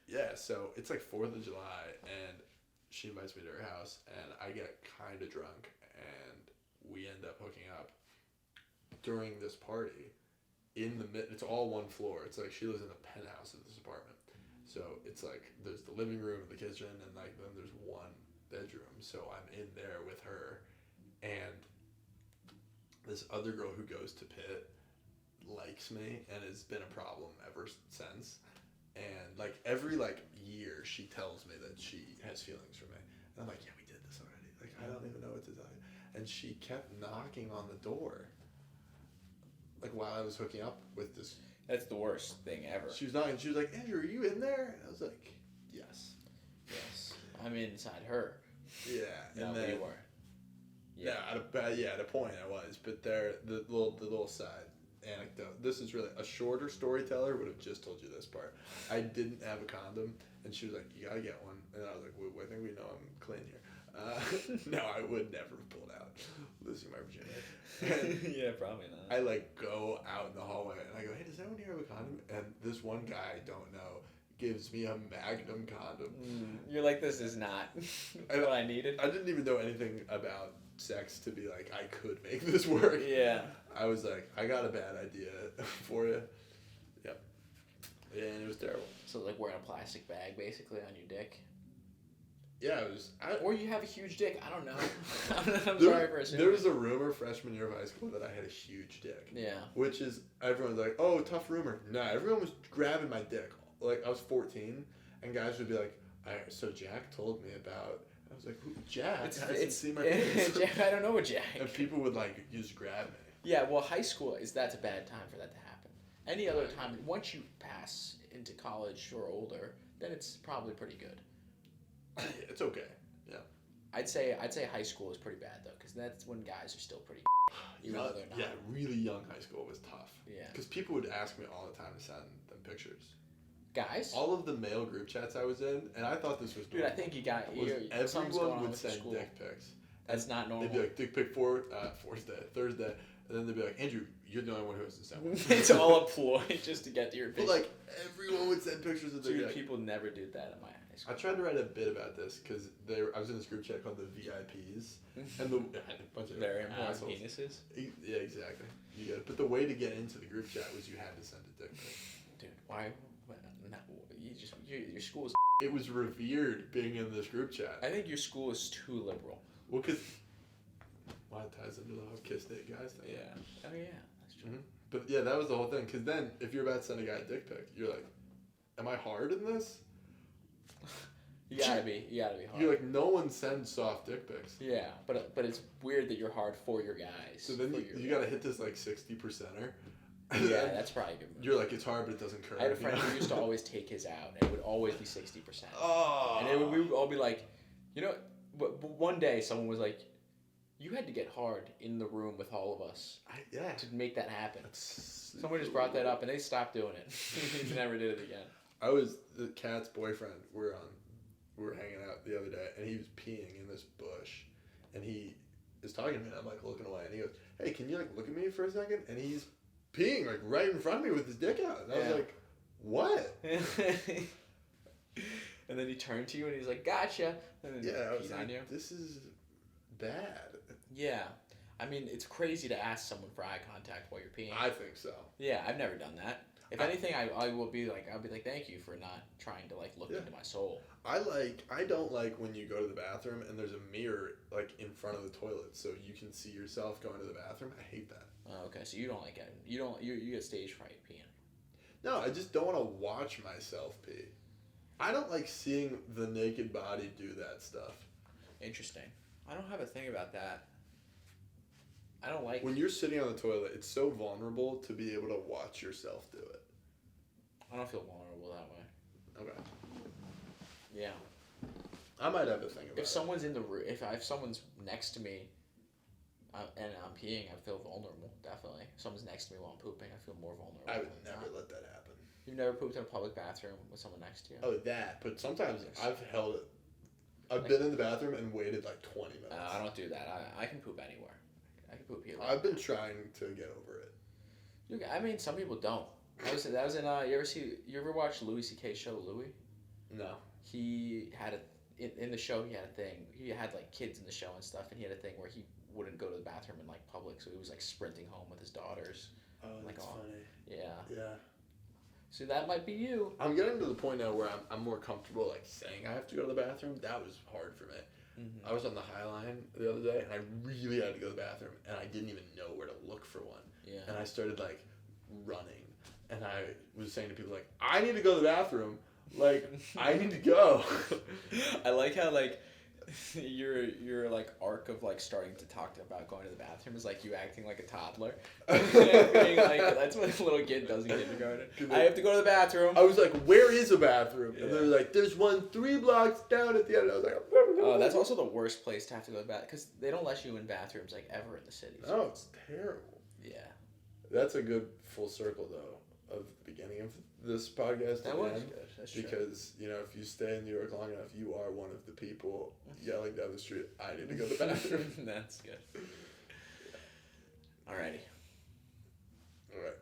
yeah, so it's like 4th of July, and she invites me to her house, and I get kind of drunk, and we end up hooking up during this party in the it's all one floor. It's like she lives in a penthouse of this apartment. So it's like there's the living room and the kitchen, and like then there's one bedroom. So I'm in there with her, and this other girl who goes to Pitt likes me and has been a problem ever since. And like every like year she tells me that she has feelings for me. And I'm like, yeah, we did this already. Like I don't even know what to tell you. And she kept knocking on the door. Like while I was hooking up with this. That's the worst thing ever. She was knocking. She was like, Andrew, are you in there? And I was like, yes. Yes. I'm inside her. Yeah. No, and then, you were. Yeah. At a point I was. But there, the little side anecdote. This is really a shorter storyteller would have just told you this part. I didn't have a condom, and she was like, "You gotta get one." And I was like, well, "I think we know I'm clean here." No, I would never have pulled out, losing my virginity. Yeah, probably not. I like go out in the hallway and I go, "Hey, does anyone here have a condom?" And this one guy I don't know gives me a Magnum condom. You're like, this is not what I needed. I didn't even know anything about sex to be like, I could make this work. Yeah. I was like, I got a bad idea for you. Yep. And it was terrible. So like wearing a plastic bag basically on your dick. Yeah, it was. Or you have a huge dick. I don't know. I'm there, sorry for assuming. There was a rumor freshman year of high school that I had a huge dick. Yeah. Which is, everyone's like, oh, tough rumor. Nah, everyone was grabbing my dick. Like, I was 14, and guys would be like, so Jack told me about... I was like, who? Jack? Hasn't seen my face. Jack, I don't know what Jack. And people would, like, just grab me. Yeah, well, high school, that's a bad time for that to happen. Any other time, once you pass into college or older, then it's probably pretty good. It's okay. Yeah. I'd say high school is pretty bad, though, because that's when guys are still pretty even though they're not. Yeah, really young high school was tough. Yeah. Because people would ask me all the time to send them pictures. Guys? All of the male group chats I was in, and I thought this was normal. Dude, I think you got... Everyone would send dick pics. That's not normal. They'd be like, dick pic for Thursday. And then they'd be like, Andrew, you're the only one who hasn't sent one. It's all a ploy just to get to your picture. But, like, everyone would send pictures of their dick. Dude, people never did that in my high school. I tried to write a bit about this because I was in this group chat called the VIPs. And a bunch of very important assholes. penises. Yeah, exactly. But the way to get into the group chat was you had to send a dick pic. Dude, why? Your school is... It was revered being in this group chat. I think your school is too liberal. Well, because... Why ties into the whole kiss date guys thing? Yeah. Oh, yeah. That's true. Mm-hmm. But, yeah, that was the whole thing. Because then, if you're about to send a guy a dick pic, you're like, am I hard in this? You gotta be hard. You're like, no one sends soft dick pics. Yeah, but it's weird that you're hard for your guys. So then you gotta hit this, like, 60%er. Yeah, that's probably a good move. You're like, it's hard, but it doesn't curve. I had a friend who used to always take his out, and it would always be 60%. Oh. And we would all be like, but one day someone was like, you had to get hard in the room with all of us to make that happen. Someone just brought that up, and they stopped doing it. They never did it again. The cat's boyfriend, we were hanging out the other day, and he was peeing in this bush, and he is talking to me, and I'm like looking away, and he goes, hey, can you like look at me for a second? And he's peeing like right in front of me with his dick out, and I was like, what? And then he turned to you, and he's like, gotcha. And then I was like, this is bad. Yeah. I mean, it's crazy to ask someone for eye contact while you're peeing. I think so. Yeah, I've never done that. If anything, I'll be like, thank you for not trying to like look into my soul. I don't like when you go to the bathroom and there's a mirror like in front of the toilet so you can see yourself going to the bathroom. I hate that. Oh, okay, so you don't like it. You get stage fright peeing. No, I just don't want to watch myself pee. I don't like seeing the naked body do that stuff. Interesting. I don't have a thing about that. I don't like... When you're sitting on the toilet, it's so vulnerable to be able to watch yourself do it. I don't feel vulnerable that way. Okay. Yeah. I might have a thing about If someone's in the room, if someone's next to me and I'm peeing, I feel vulnerable, definitely. If someone's next to me while I'm pooping, I feel more vulnerable. I would never let that happen. You've never pooped in a public bathroom with someone next to you? Oh, that. But sometimes I've held it. I've been in the bathroom and waited like 20 minutes. I don't do that. I can poop anywhere. I can poop here. I've been trying to get over it. I mean, some people don't. That was in. You ever watch Louis C.K.'s show Louis? No. He had in the show. He had a thing. He had like kids in the show and stuff, and he had a thing where he wouldn't go to the bathroom in like public, so he was like sprinting home with his daughters. Oh, that's funny. Yeah. Yeah. So that might be you. I'm getting to the point now where I'm more comfortable like saying I have to go to the bathroom. That was hard for me. Mm-hmm. I was on the High Line the other day, and I really had to go to the bathroom, and I didn't even know where to look for one. Yeah. And I started like running, and I was saying to people like, I need to go to the bathroom. Like, I need to go. I like how like your like arc of like starting to talk about going to the bathroom is like you acting like a toddler. Being like, that's what a little kid does in kindergarten. I have to go to the bathroom. I was like, where is a bathroom? Yeah. And they're like, there's one 3 blocks down at the end. I was like, oh, that's also the worst place to have to go to the bathroom because they don't let you in bathrooms like ever in the city. So. No, it's terrible. Yeah. That's a good full circle though of the beginning of this podcast. That was good. That's true. Because, if you stay in New York long enough, you are one of the people yelling down the street, I need to go to the bathroom. That's good. Alrighty. Alright.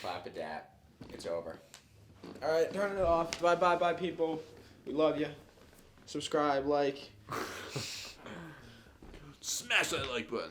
Clap a dap. It's over. Alright, turn it off. Bye, people. We love you. Subscribe, like. Smash that like button.